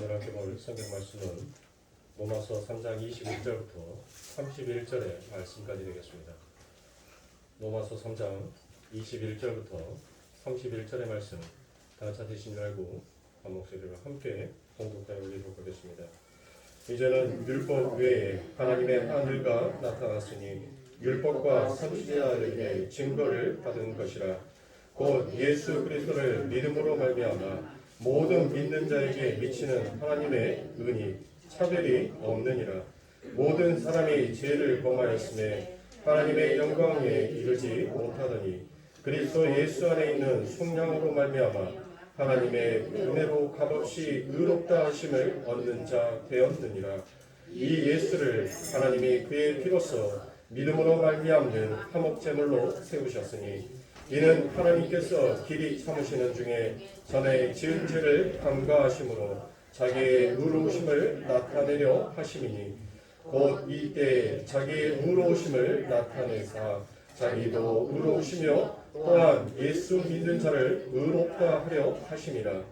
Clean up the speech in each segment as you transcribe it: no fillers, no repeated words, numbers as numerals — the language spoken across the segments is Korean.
오늘 함께 볼 성경 말씀은 로마서 3장 21절부터 31절의 말씀까지 되겠습니다. 로마서 3장 21절부터 31절의 말씀 다 찾으신 줄 알고 한 목소리로 함께 봉독하여 올리도록 하겠습니다. 이제는 율법 외에 하나님의 하늘과 나타났으니 율법과 선지자들에게 증거를 받은 것이라. 곧 예수 그리스도를 믿음으로 말미암아 모든 믿는 자에게 미치는 하나님의 은이 차별이 없느니라. 모든 사람이 죄를 범하였음에 하나님의 영광에 이르지 못하더니 그리스도 예수 안에 있는 속량으로 말미암아 하나님의 은혜로 값없이 의롭다 하심을 얻는 자 되었느니라. 이 예수를 하나님이 그의 피로써 믿음으로 말미암는 화목제물로 세우셨으니 이는 하나님께서 길이 참으시는 중에 전에 지은 죄를 간과하심으로 자기의 의로우심을 나타내려 하심이니 곧 이때 자기의 의로우심을 나타내사 자기도 의로우시며 또한 예수 믿는 자를 의롭다 하려 하심이라.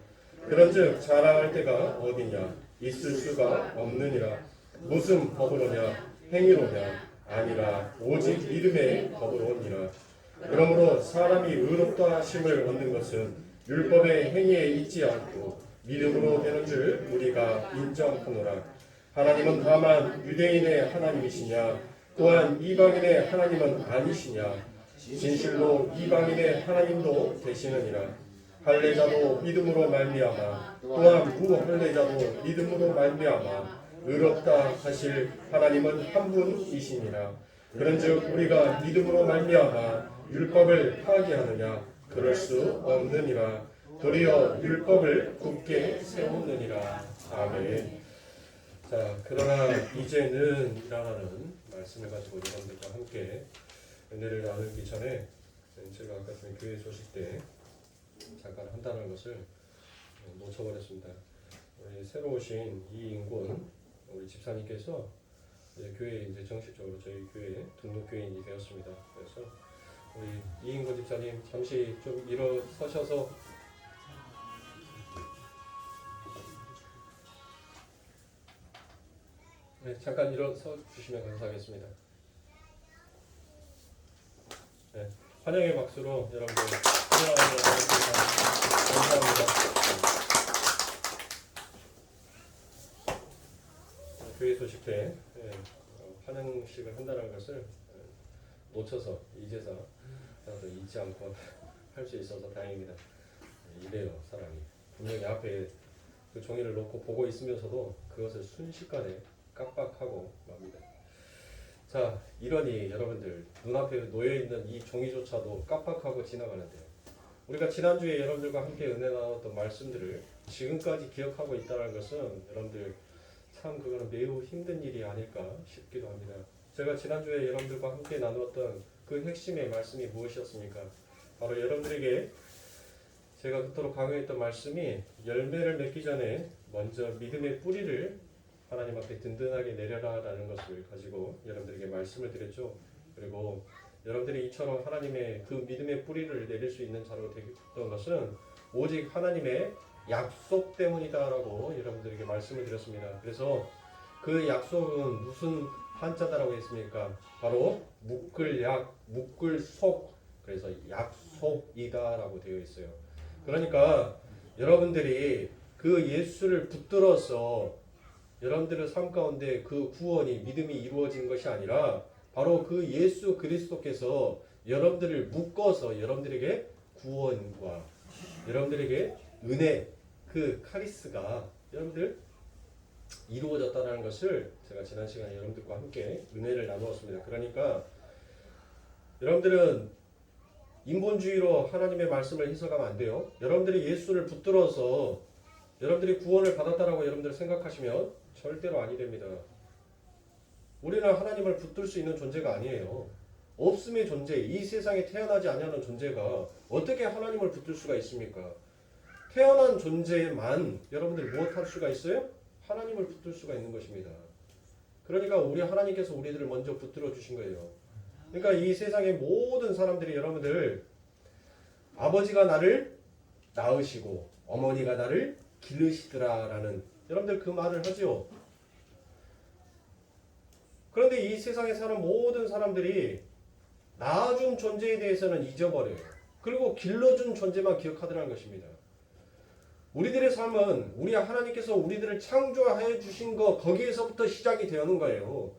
그런즉 자랑할 때가 어디냐? 있을 수가 없느니라. 무슨 법으로냐? 행위로냐? 아니라 오직 믿음의 법으로니라. 그러므로 사람이 의롭다 하심을 얻는 것은 율법의 행위에 있지 않고 믿음으로 되는 줄 우리가 인정하노라. 하나님은 다만 유대인의 하나님이시냐? 또한 이방인의 하나님은 아니시냐? 진실로 이방인의 하나님도 되시느니라. 할례자도 믿음으로 말미암아 또한 무할례자도 믿음으로 말미암아 의롭다 하실 하나님은 한 분이시니라. 그런즉 우리가 믿음으로 말미암아 율법을 파기하느냐? 그럴 수 없느니라. 도리어 율법을 굳게 세우느니라. 아멘. 자, 그러나 이제는 이라는 말씀을 가지고 여러분들과 함께 은혜를 나누기 전에 제가 아까 전에 교회 소식 때 잠깐 한다는 것을 놓쳐버렸습니다. 우리 새로 오신 이인곤 우리 집사님께서 교회에 이제 정식적으로 저희 교회 등록 교인이 되었습니다. 그래서 우리 이인곤 집사님 잠시 좀 일어서셔서 잠깐 일어서 주시면 감사하겠습니다. 네, 환영의 박수로 여러분들 환영하겠습니다. 감사합니다. 교회 소식 때 환영식을 한다는 것을 놓쳐서 이제서 잊지 않고 할 수 있어서 다행입니다. 이래요 사람이. 분명히 앞에 그 종이를 놓고 보고 있으면서도 그것을 순식간에 깜빡하고 맙니다. 자, 이러니 여러분들 눈앞에 놓여있는 이 종이조차도 깜빡하고 지나가는데요. 우리가 지난주에 여러분들과 함께 은혜 나눴던 말씀들을 지금까지 기억하고 있다는 것은 여러분들 참 그거는 매우 힘든 일이 아닐까 싶기도 합니다. 제가 지난주에 여러분들과 함께 나누었던 그 핵심의 말씀이 무엇이었습니까? 바로 여러분들에게 제가 그토록 강요했던 말씀이 열매를 맺기 전에 먼저 믿음의 뿌리를 하나님 앞에 든든하게 내려라 라는 것을 가지고 여러분들에게 말씀을 드렸죠. 그리고 여러분들이 이처럼 하나님의 그 믿음의 뿌리를 내릴 수 있는 자로 되었던 것은 오직 하나님의 약속 때문이다 라고 여러분들에게 말씀을 드렸습니다. 그래서 그 약속은 무슨 한자다라고 했습니까? 바로 묶을약, 묶을속, 그래서 약속이다 라고 되어 있어요. 그러니까 여러분들이 그 예수를 붙들어서 여러분들의 삶 가운데 그 구원이 믿음이 이루어진 것이 아니라 바로 그 예수 그리스도께서 여러분들을 묶어서 여러분들에게 구원과 여러분들에게 은혜, 그 카리스가 여러분들 이루어졌다는 것을 제가 지난 시간에 여러분들과 함께 은혜를 나누었습니다. 그러니까 여러분들은 인본주의로 하나님의 말씀을 해석하면 안 돼요. 여러분들이 예수를 붙들어서 여러분들이 구원을 받았다라고 여러분들 생각하시면 절대로 아니 됩니다. 우리는 하나님을 붙들 수 있는 존재가 아니에요. 없음의 존재, 이 세상에 태어나지 아니하는 존재가 어떻게 하나님을 붙들 수가 있습니까? 태어난 존재만 여러분들 무엇할 수가 있어요? 하나님을 붙들 수가 있는 것입니다. 그러니까 우리 하나님께서 우리들을 먼저 붙들어 주신 거예요. 그러니까 이 세상의 모든 사람들이 여러분들 아버지가 나를 낳으시고 어머니가 나를 기르시더라라는 여러분들 그 말을 하죠. 그런데 이 세상에 사는 모든 사람들이 낳아준 존재에 대해서는 잊어버려요. 그리고 길러준 존재만 기억하더라는 것입니다. 우리들의 삶은 우리 하나님께서 우리들을 창조하여 주신 것 거기에서부터 시작이 되는 거예요.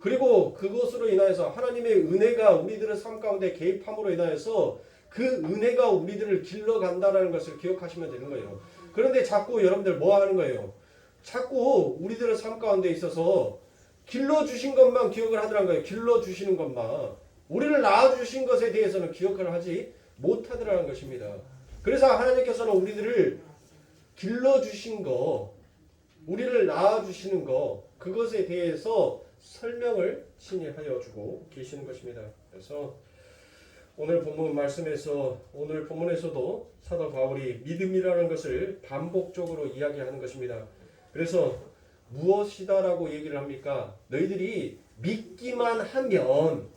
그리고 그것으로 인하여서 하나님의 은혜가 우리들의 삶 가운데 개입함으로 인하여서 그 은혜가 우리들을 길러간다는 것을 기억하시면 되는 거예요. 그런데 자꾸 여러분들 뭐 하는 거예요? 자꾸 우리들의 삶 가운데 있어서 길러주신 것만 기억을 하더란 거예요. 길러주시는 것만. 우리를 낳아주신 것에 대해서는 기억을 하지 못하더라는 것입니다. 그래서 하나님께서는 우리들을 길러주신 거, 우리를 낳아주시는 거, 그것에 대해서 설명을 친히 하여 주고 계시는 것입니다. 그래서 오늘 본문 말씀에서, 오늘 본문에서도 사도 바울이 믿음이라는 것을 반복적으로 이야기하는 것입니다. 그래서 무엇이다라고 얘기를 합니까? 너희들이 믿기만 하면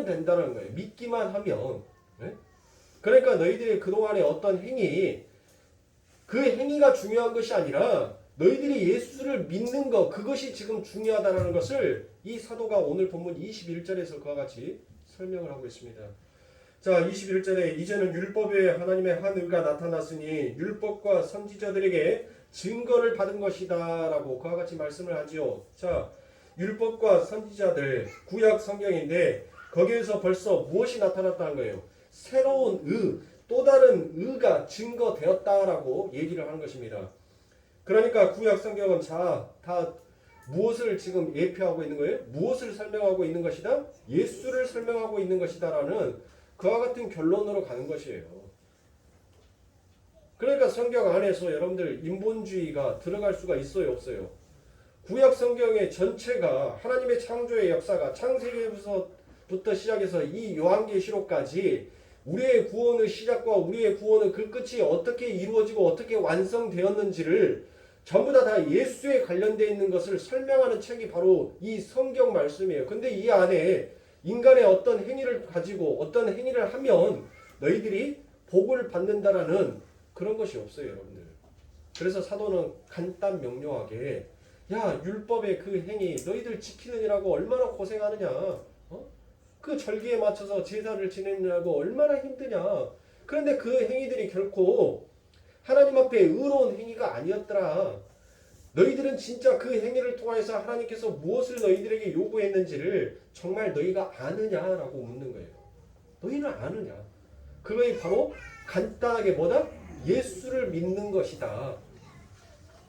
된다는 거예요. 믿기만 하면. 네? 그러니까 너희들이 그동안의 어떤 행위, 그 행위가 중요한 것이 아니라 너희들이 예수를 믿는 것, 그것이 지금 중요하다는 것을 이 사도가 오늘 본문 21절에서 그와 같이 설명을 하고 있습니다. 자, 21절에 이제는 율법에 하나님의 한 의가 나타났으니 율법과 선지자들에게 증거를 받은 것이다 라고 그와 같이 말씀을 하지요. 자, 율법과 선지자들, 구약 성경인데 거기에서 벌써 무엇이 나타났다는 거예요? 새로운 의, 또 다른 의가 증거되었다라고 얘기를 하는 것입니다. 그러니까 구약 성경은 다 무엇을 지금 예표하고 있는 거예요? 무엇을 설명하고 있는 것이다? 예수를 설명하고 있는 것이다라는 그와 같은 결론으로 가는 것이에요. 그러니까 성경 안에서 여러분들 인본주의가 들어갈 수가 있어요, 없어요? 구약 성경의 전체가 하나님의 창조의 역사가 창세기부터 시작해서 이 요한계시록까지 우리의 구원의 시작과 우리의 구원의 그 끝이 어떻게 이루어지고 어떻게 완성되었는지를 전부 다 예수에 관련되어 있는 것을 설명하는 책이 바로 이 성경 말씀이에요. 근데 이 안에 인간의 어떤 행위를 가지고 어떤 행위를 하면 너희들이 복을 받는다라는 그런 것이 없어요, 여러분들. 그래서 사도는 간단 명료하게 야, 율법의 그 행위 너희들 지키느냐고 얼마나 고생하느냐, 그 절기에 맞춰서 제사를 지내느냐고 얼마나 힘드냐. 그런데 그 행위들이 결코 하나님 앞에 의로운 행위가 아니었더라. 너희들은 진짜 그 행위를 통해서 하나님께서 무엇을 너희들에게 요구했는지를 정말 너희가 아느냐라고 묻는 거예요. 너희는 아느냐. 그것이 바로 간단하게 뭐다? 예수를 믿는 것이다.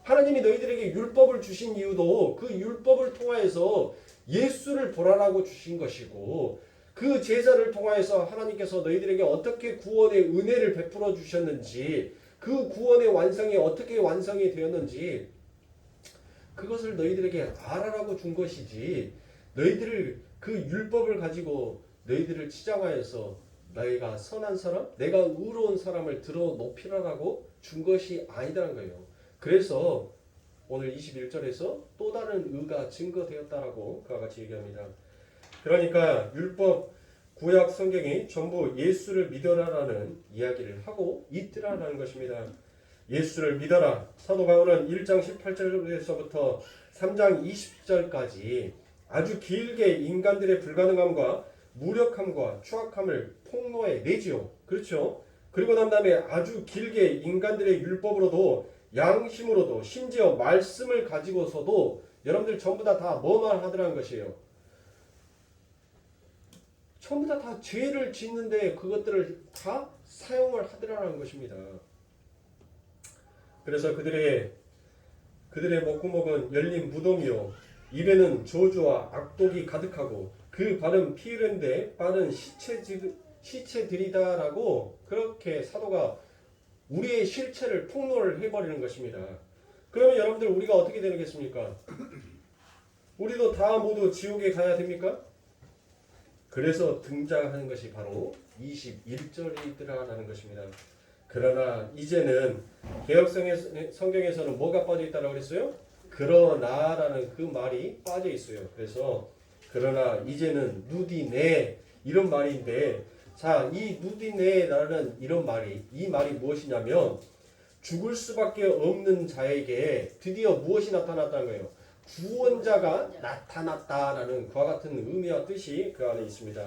하나님이 너희들에게 율법을 주신 이유도 그 율법을 통하여서 예수를 보라라고 주신 것이고, 그 제사를 통하여서 하나님께서 너희들에게 어떻게 구원의 은혜를 베풀어 주셨는지, 그 구원의 완성이 어떻게 완성이 되었는지 그것을 너희들에게 알아라고 준 것이지, 너희들을 그 율법을 가지고 너희들을 치장하여서 너희가 선한 사람, 내가 의로운 사람을 들어 높이라라고 준 것이 아니다는 거예요. 그래서 오늘 21절에서 또 다른 의가 증거되었다라고 그와 같이 얘기합니다. 그러니까 율법, 구약 성경이 전부 예수를 믿어라라는 이야기를 하고 있더라라는 것입니다. 예수를 믿어라. 사도 바울은 1장 18절에서부터 3장 20절까지 아주 길게 인간들의 불가능함과 무력함과 추악함을 폭로해 내지요. 그렇죠? 그리고 난 다음에 아주 길게 인간들의 율법으로도 양심으로도 심지어 말씀을 가지고서도 여러분들 전부 다 뭐만 하더라는 것이에요. 전부 다 죄를 짓는데 그것들을 다 사용을 하더라는 것입니다. 그래서 그들의 목구멍은 열린 무덤이요, 입에는 저주와 악독이 가득하고 그 발은 피 흐른데 빠른 시체들이다라고 그렇게 사도가 우리의 실체를 폭로를 해버리는 것입니다. 그러면 여러분들 우리가 어떻게 되겠습니까? 우리도 다 모두 지옥에 가야 됩니까? 그래서 등장하는 것이 바로 21절이더라라는 것입니다. 그러나 이제는 개역 성경에서는 뭐가 빠져 있다고 그랬어요? 그러나라는 그 말이 빠져 있어요. 그래서 그러나 이제는 누디네 이런 말인데, 자, 이 누디네라는 이런 말이, 이 말이 무엇이냐면 죽을 수밖에 없는 자에게 드디어 무엇이 나타났다는 거예요? 구원자가 나타났다라는 그와 같은 의미와 뜻이 그 안에 있습니다.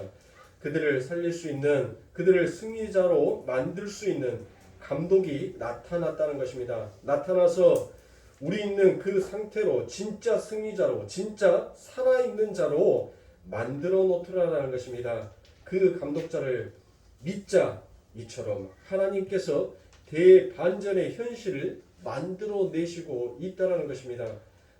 그들을 살릴 수 있는, 그들을 승리자로 만들 수 있는 감독이 나타났다는 것입니다. 나타나서 우리 있는 그 상태로 진짜 승리자로, 진짜 살아있는 자로 만들어 놓더라라는 것입니다. 그 감독자를 믿자. 이처럼 하나님께서 대반전의 현실을 만들어 내시고 있다는 것입니다.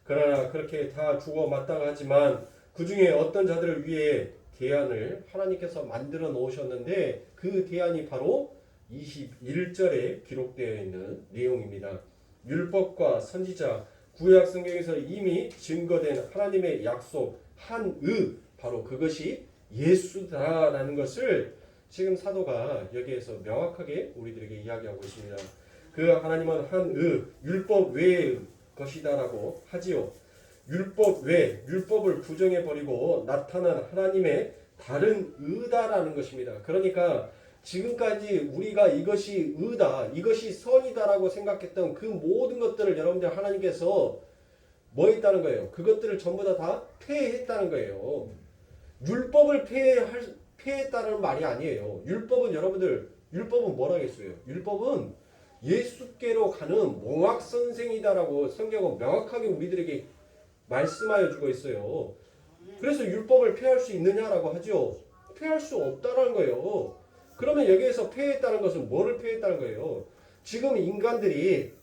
그러나 그렇게 다 죽어 마땅하지만 그 중에 어떤 자들을 위해 대안을 하나님께서 만들어 놓으셨는데 그 대안이 바로 21절에 기록되어 있는 내용입니다. 율법과 선지자, 구약 성경에서 이미 증거된 하나님의 약속, 한의, 바로 그것이 예수다라는 것을 지금 사도가 여기에서 명확하게 우리들에게 이야기하고 있습니다. 그 하나님은 한의, 율법 외의 것이다라고 하지요. 율법 외, 율법을 부정해버리고 나타난 하나님의 다른 의다라는 것입니다. 그러니까 지금까지 우리가 이것이 의다, 이것이 선이다라고 생각했던 그 모든 것들을 여러분들 하나님께서 뭐 했다는 거예요? 그것들을 전부 다 폐해했다는 거예요. 율법을 폐했다는 말이 아니에요. 율법은 여러분들, 율법은 뭐라겠어요? 율법은 예수께로 가는 몽학선생이다라고 성경은 명확하게 우리들에게 말씀하여 주고 있어요. 그래서 율법을 폐할 수 있느냐라고 하죠. 폐할 수 없다는 거예요. 그러면 여기에서 폐했다는 것은 뭐를 폐했다는 거예요? 지금 인간들이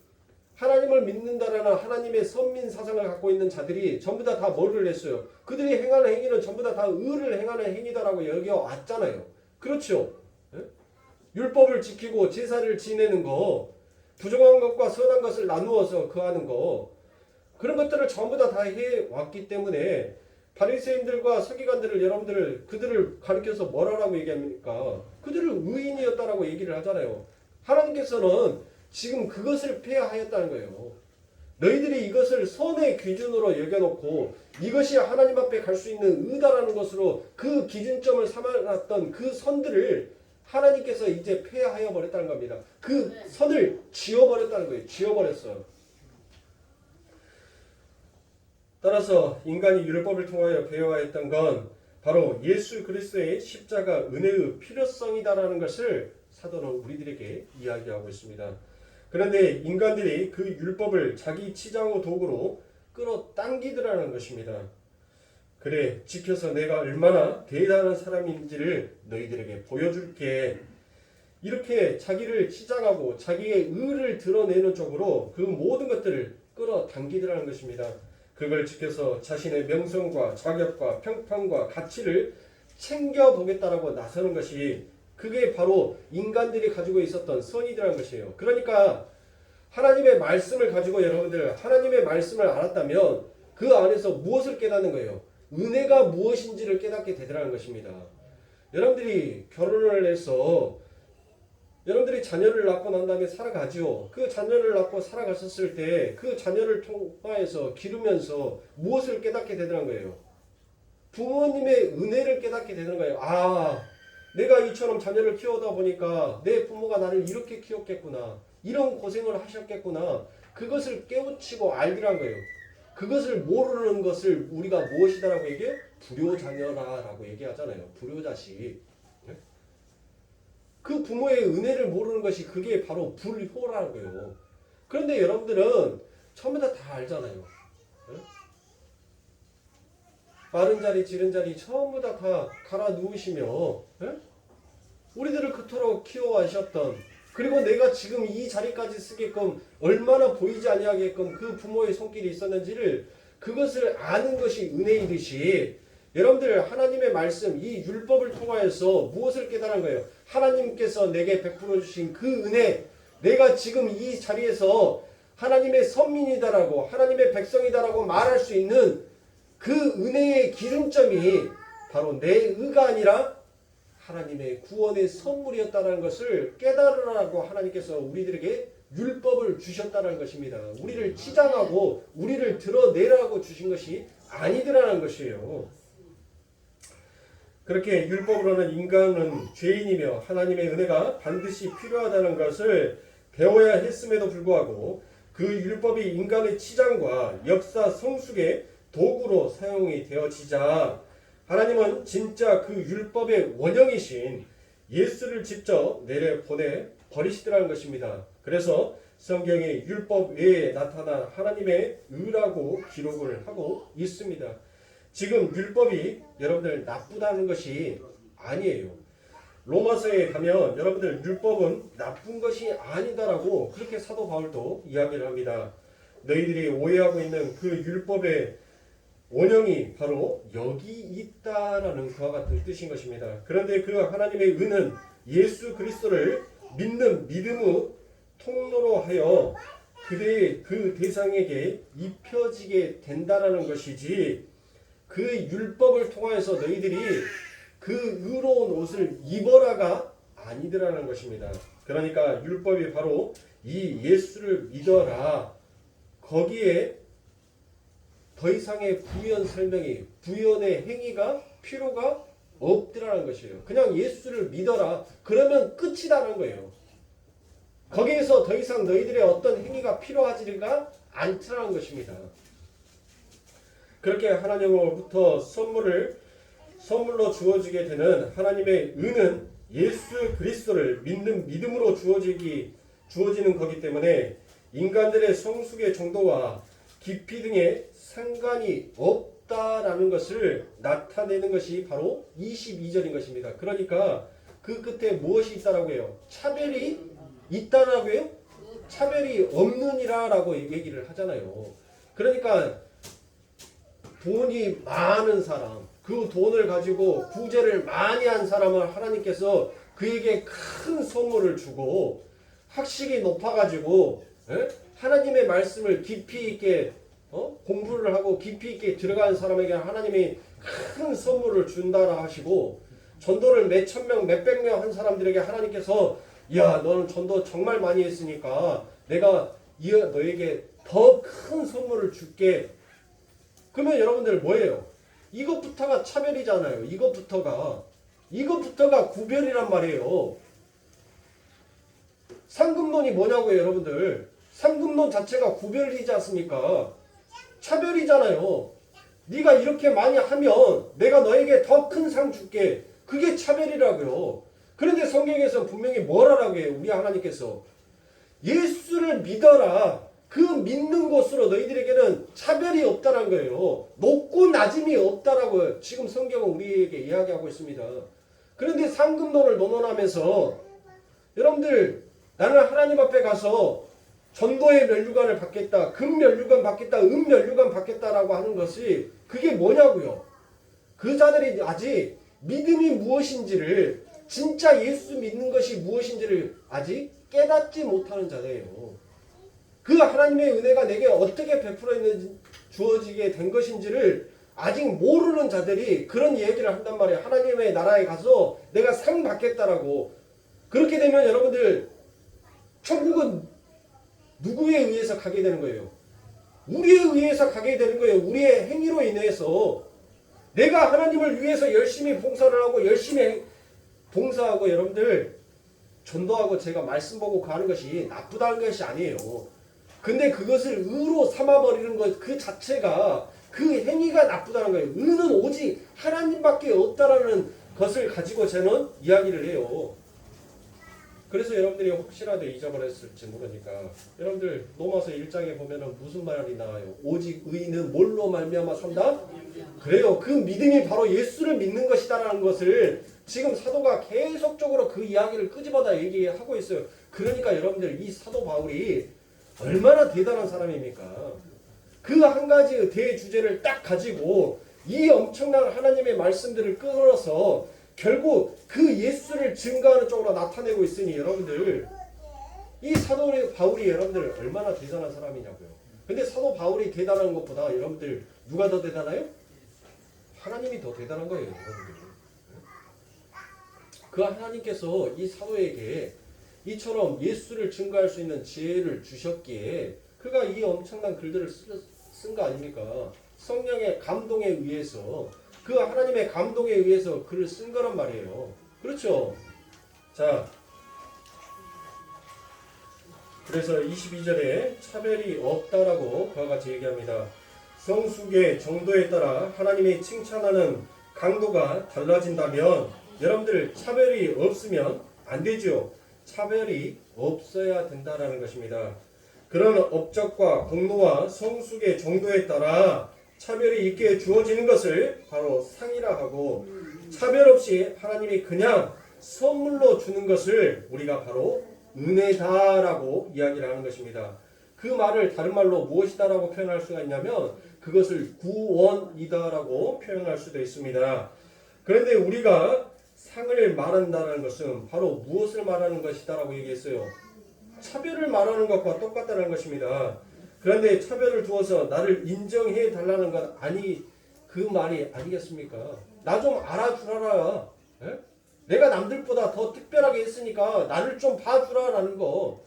하나님을 믿는다라는 하나님의 선민 사상을 갖고 있는 자들이 전부 다 뭐를 했어요? 그들이 행하는 행위는 전부 다 의를 행하는 행위다라고 여겨왔잖아요. 그렇죠? 율법을 지키고 제사를 지내는 거, 부정한 것과 선한 것을 나누어서 하는 거, 그런 것들을 전부 다 해왔기 때문에 바리새인들과 서기관들을 여러분들 그들을 가리켜서 뭐라고 얘기합니까? 그들을 의인이었다라고 얘기를 하잖아요. 하나님께서는 지금 그것을 폐하였다는 거예요. 너희들이 이것을 선의 기준으로 여겨놓고 이것이 하나님 앞에 갈 수 있는 의다라는 것으로 그 기준점을 삼아놨던 그 선들을 하나님께서 이제 폐하여 버렸다는 겁니다. 그 선을 지워버렸다는 거예요. 지워버렸어요. 따라서 인간이 율법을 통하여 배워했던 건 바로 예수 그리스도의 십자가 은혜의 필요성이다라는 것을 사도는 우리들에게 이야기하고 있습니다. 그런데 인간들이 그 율법을 자기 치장의 도구로 끌어당기더라는 것입니다. 그래, 지켜서 내가 얼마나 대단한 사람인지를 너희들에게 보여줄게. 이렇게 자기를 치장하고 자기의 의를 드러내는 쪽으로 그 모든 것들을 끌어당기더라는 것입니다. 그걸 지켜서 자신의 명성과 자격과 평판과 가치를 챙겨보겠다라고 나서는 것이 그게 바로 인간들이 가지고 있었던 선이라는 것이에요. 그러니까 하나님의 말씀을 가지고 여러분들 하나님의 말씀을 알았다면 그 안에서 무엇을 깨닫는 거예요? 은혜가 무엇인지를 깨닫게 되더라는 것입니다. 여러분들이 결혼을 해서 여러분들이 자녀를 낳고 난 다음에 살아가지요. 그 자녀를 낳고 살아갔었을 때 그 자녀를 통하여서 기르면서 무엇을 깨닫게 되더란 거예요? 부모님의 은혜를 깨닫게 되는 거예요. 아, 내가 이처럼 자녀를 키우다 보니까 내 부모가 나를 이렇게 키웠겠구나. 이런 고생을 하셨겠구나. 그것을 깨우치고 알기란 거예요. 그것을 모르는 것을 우리가 무엇이다라고 얘기해요? 불효자녀라고 얘기하잖아요. 불효자식. 그 부모의 은혜를 모르는 것이 그게 바로 불효라는 거예요. 그런데 여러분들은 전부 다 알잖아요. 마른 자리 지른 자리 전부 다 갈아 누우시며 우리들을 그토록 키워하셨던 그리고 내가 지금 이 자리까지 쓰게끔 얼마나 보이지 아니하게끔 그 부모의 손길이 있었는지를 그것을 아는 것이 은혜이듯이 여러분들 하나님의 말씀 이 율법을 통하여서 무엇을 깨달은 거예요? 하나님께서 내게 베풀어 주신 그 은혜 내가 지금 이 자리에서 하나님의 선민이다라고 하나님의 백성이다라고 말할 수 있는 그 은혜의 기준점이 바로 내 의가 아니라 하나님의 구원의 선물이었다는 것을 깨달으라고 하나님께서 우리들에게 율법을 주셨다는 것입니다. 우리를 치장하고 우리를 드러내라고 주신 것이 아니더라는 것이에요. 그렇게 율법으로는 인간은 죄인이며 하나님의 은혜가 반드시 필요하다는 것을 배워야 했음에도 불구하고 그 율법이 인간의 치장과 역사 성숙의 도구로 사용이 되어지자 하나님은 진짜 그 율법의 원형이신 예수를 직접 내려 보내 버리시더라는 것입니다. 그래서 성경에 율법 외에 나타난 하나님의 의라고 기록을 하고 있습니다. 지금 율법이 여러분들 나쁘다는 것이 아니에요. 로마서에 가면 여러분들 율법은 나쁜 것이 아니다라고 그렇게 사도 바울도 이야기를 합니다. 너희들이 오해하고 있는 그 율법의 원형이 바로 여기 있다라는 그와 같은 뜻인 것입니다. 그런데 그 하나님의 의는 예수 그리스도를 믿는 믿음의 통로로 하여 그대의 그 대상에게 입혀지게 된다라는 것이지 그 율법을 통하여서 너희들이 그 의로운 옷을 입어라가 아니더라는 것입니다. 그러니까 율법이 바로 이 예수를 믿어라. 거기에 더 이상의 부연 설명이 부연의 행위가 필요가 없더라는 것이에요. 그냥 예수를 믿어라. 그러면 끝이다라는 거예요. 거기에서 더 이상 너희들의 어떤 행위가 필요하지가 않더라는 것입니다. 그렇게 하나님으로부터 선물로 주어지게 되는 하나님의 의는 예수 그리스도를 믿는 믿음으로 주어지는 거기 때문에 인간들의 성숙의 정도와 깊이 등에 상관이 없다라는 것을 나타내는 것이 바로 22절인 것입니다. 그러니까 그 끝에 무엇이 있다라고 해요? 차별이 있다라고 해요? 차별이 없느니라라고 얘기를 하잖아요. 그러니까 돈이 많은 사람, 그 돈을 가지고 구제를 많이 한 사람을 하나님께서 그에게 큰 선물을 주고 학식이 높아가지고 하나님의 말씀을 깊이 있게 공부를 하고 깊이 있게 들어가는 사람에게 하나님이 큰 선물을 준다라 하시고 전도를 몇천 명, 몇백 명 한 사람들에게 하나님께서 야 너는 전도 정말 많이 했으니까 내가 너에게 더 큰 선물을 줄게. 그러면 여러분들 뭐예요? 이것부터가 차별이잖아요. 이것부터가 구별이란 말이에요. 상금론이 뭐냐고요, 여러분들. 상금론 자체가 구별이지 않습니까? 차별이잖아요. 네가 이렇게 많이 하면 내가 너에게 더 큰 상 줄게. 그게 차별이라고요. 그런데 성경에서 분명히 뭐라고 해요? 우리 하나님께서 예수를 믿어라. 그 믿는 것으로 너희들에게는 차별이 없다는 거예요. 높고 낮음이 없다라고 지금 성경은 우리에게 이야기하고 있습니다. 그런데 상금론을 논논하면서 여러분들 나는 하나님 앞에 가서 전도의 면류관을 받겠다. 금 면류관 받겠다. 은 면류관 받겠다라고 하는 것이 그게 뭐냐고요. 그 자들이 아직 믿음이 무엇인지를 진짜 예수 믿는 것이 무엇인지를 아직 깨닫지 못하는 자들이에요. 그 하나님의 은혜가 내게 어떻게 베풀어 있는지 주어지게 된 것인지를 아직 모르는 자들이 그런 얘기를 한단 말이에요. 하나님의 나라에 가서 내가 상 받겠다라고. 그렇게 되면 여러분들 천국은 누구에 의해서 가게 되는 거예요? 우리에 의해서 가게 되는 거예요. 우리의 행위로 인해서. 내가 하나님을 위해서 열심히 봉사를 하고 열심히 봉사하고 여러분들 전도하고 제가 말씀 보고 가는 것이 나쁘다는 것이 아니에요. 근데 그것을 의로 삼아버리는 것 그 자체가 그 행위가 나쁘다는 거예요. 의는 오직 하나님밖에 없다라는 것을 가지고 저는 이야기를 해요. 그래서 여러분들이 혹시라도 잊어버렸을지 모르니까 여러분들 로마서 1장에 보면은 무슨 말이 나와요? 오직 의인은 뭘로 말미암아 산다? 그래요. 그 믿음이 바로 예수를 믿는 것이다라는 것을 지금 사도가 계속적으로 그 이야기를 끄집어다 얘기하고 있어요. 그러니까 여러분들 이 사도 바울이 얼마나 대단한 사람입니까? 그 한 가지 대주제를 딱 가지고 이 엄청난 하나님의 말씀들을 끌어서 결국 그 예수를 증거하는 쪽으로 나타내고 있으니 여러분들 이 사도 바울이 여러분들 얼마나 대단한 사람이냐고요. 근데 사도 바울이 대단한 것보다 여러분들 누가 더 대단해요? 하나님이 더 대단한 거예요. 여러분들. 그 하나님께서 이 사도에게 이처럼 예수를 증거할 수 있는 지혜를 주셨기에 그가 이 엄청난 글들을 쓴 거 아닙니까? 성령의 감동에 의해서 그 하나님의 감동에 의해서 글을 쓴 거란 말이에요. 그렇죠? 자, 그래서 22절에 차별이 없다라고 그와 같이 얘기합니다. 성숙의 정도에 따라 하나님이 칭찬하는 강도가 달라진다면 여러분들 차별이 없으면 안 되죠. 차별이 없어야 된다라는 것입니다. 그런 업적과 공로와 성숙의 정도에 따라 차별이 있게 주어지는 것을 바로 상이라 하고, 차별 없이 하나님이 그냥 선물로 주는 것을 우리가 바로 은혜다라고 이야기를 하는 것입니다. 그 말을 다른 말로 무엇이다라고 표현할 수가 있냐면 그것을 구원이다라고 표현할 수도 있습니다. 그런데 우리가 상을 말한다는 것은 바로 무엇을 말하는 것이다라고 얘기했어요. 차별을 말하는 것과 똑같다는 것입니다. 그런데 차별을 두어서 나를 인정해 달라는 것 그 말이 아니겠습니까? 나 좀 알아주라라. 에? 내가 남들보다 더 특별하게 했으니까 나를 좀 봐주라라는 거.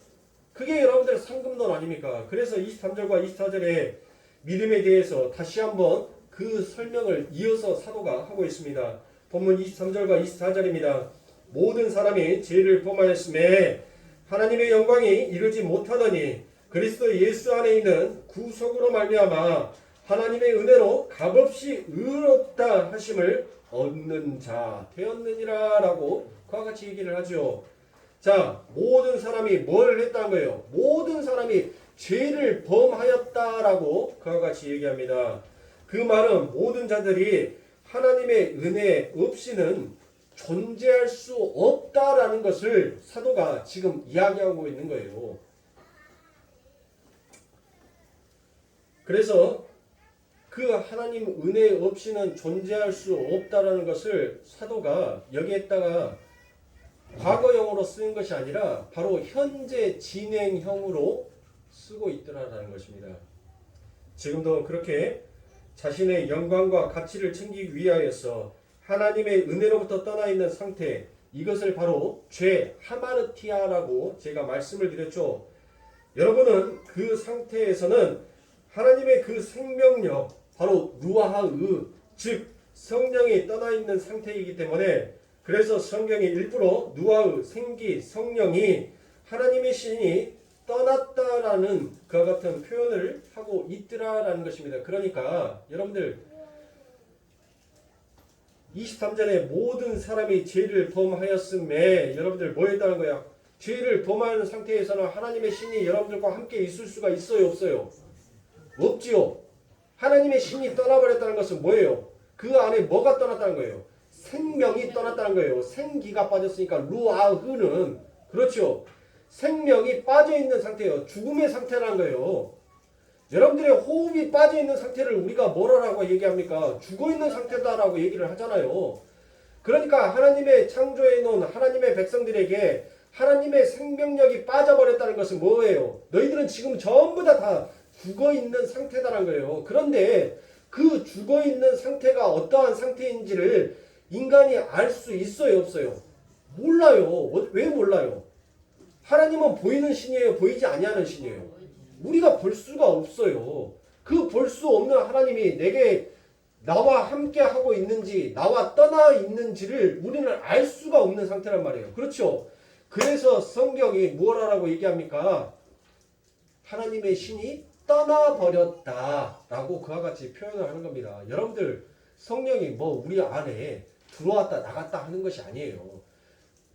그게 여러분들의 상금론 아닙니까? 그래서 23절과 24절에 믿음에 대해서 다시 한번 그 설명을 이어서 사도가 하고 있습니다. 본문 23절과 24절입니다. 모든 사람이 죄를 범하였음에 하나님의 영광이 이르지 못하더니 그리스도 예수 안에 있는 구속으로 말미암아 하나님의 은혜로 값없이 의롭다 하심을 얻는 자 되었느니라 라고 그와 같이 얘기를 하죠. 자, 모든 사람이 뭘 했다는 거예요? 모든 사람이 죄를 범하였다라고 그와 같이 얘기합니다. 그 말은 모든 자들이 하나님의 은혜 없이는 존재할 수 없다라는 것을 사도가 지금 이야기하고 있는 거예요. 그래서 그 하나님 은혜 없이는 존재할 수 없다라는 것을 사도가 여기에다가 과거형으로 쓰는 것이 아니라 바로 현재 진행형으로 쓰고 있더라라는 것입니다. 지금도 그렇게 자신의 영광과 가치를 챙기기 위하여서 하나님의 은혜로부터 떠나 있는 상태, 이것을 바로 죄 하마르티아라고 제가 말씀을 드렸죠. 여러분은 그 상태에서는 하나님의 그 생명력, 바로 루아하의, 즉 성령이 떠나 있는 상태이기 때문에, 그래서 성경이 일부러 루아의, 생기, 성령이 하나님의 신이 떠났다라는 그와 같은 표현을 하고 있더라라는 것입니다. 그러니까 여러분들 23절에 모든 사람이 죄를 범하였음에 여러분들 뭐 했다는 거야? 죄를 범하는 상태에서는 하나님의 신이 여러분들과 함께 있을 수가 있어요, 없어요? 없지요. 하나님의 신이 떠나버렸다는 것은 뭐예요? 그 안에 뭐가 떠났다는 거예요? 생명이 떠났다는 거예요. 생기가 빠졌으니까 루아흐는, 그렇죠, 생명이 빠져있는 상태예요. 죽음의 상태라는 거예요. 여러분들의 호흡이 빠져있는 상태를 우리가 뭐라고 얘기합니까? 죽어있는 상태다라고 얘기를 하잖아요. 그러니까 하나님의 창조해 놓은 하나님의 백성들에게 하나님의 생명력이 빠져버렸다는 것은 뭐예요? 너희들은 지금 전부 다 죽어있는 상태다라는 거예요. 그런데 그 죽어있는 상태가 어떠한 상태인지를 인간이 알 수 있어요, 없어요? 몰라요. 왜 몰라요? 하나님은 보이는 신이에요, 보이지 아니하는 신이에요? 우리가 볼 수가 없어요. 그 볼 수 없는 하나님이 내게 나와 함께 하고 있는지 나와 떠나 있는지를 우리는 알 수가 없는 상태란 말이에요. 그렇죠? 그래서 성경이 무엇이라고 얘기합니까? 하나님의 신이 떠나버렸다라고 그와 같이 표현을 하는 겁니다. 여러분들, 성령이 뭐 우리 안에 들어왔다 나갔다 하는 것이 아니에요.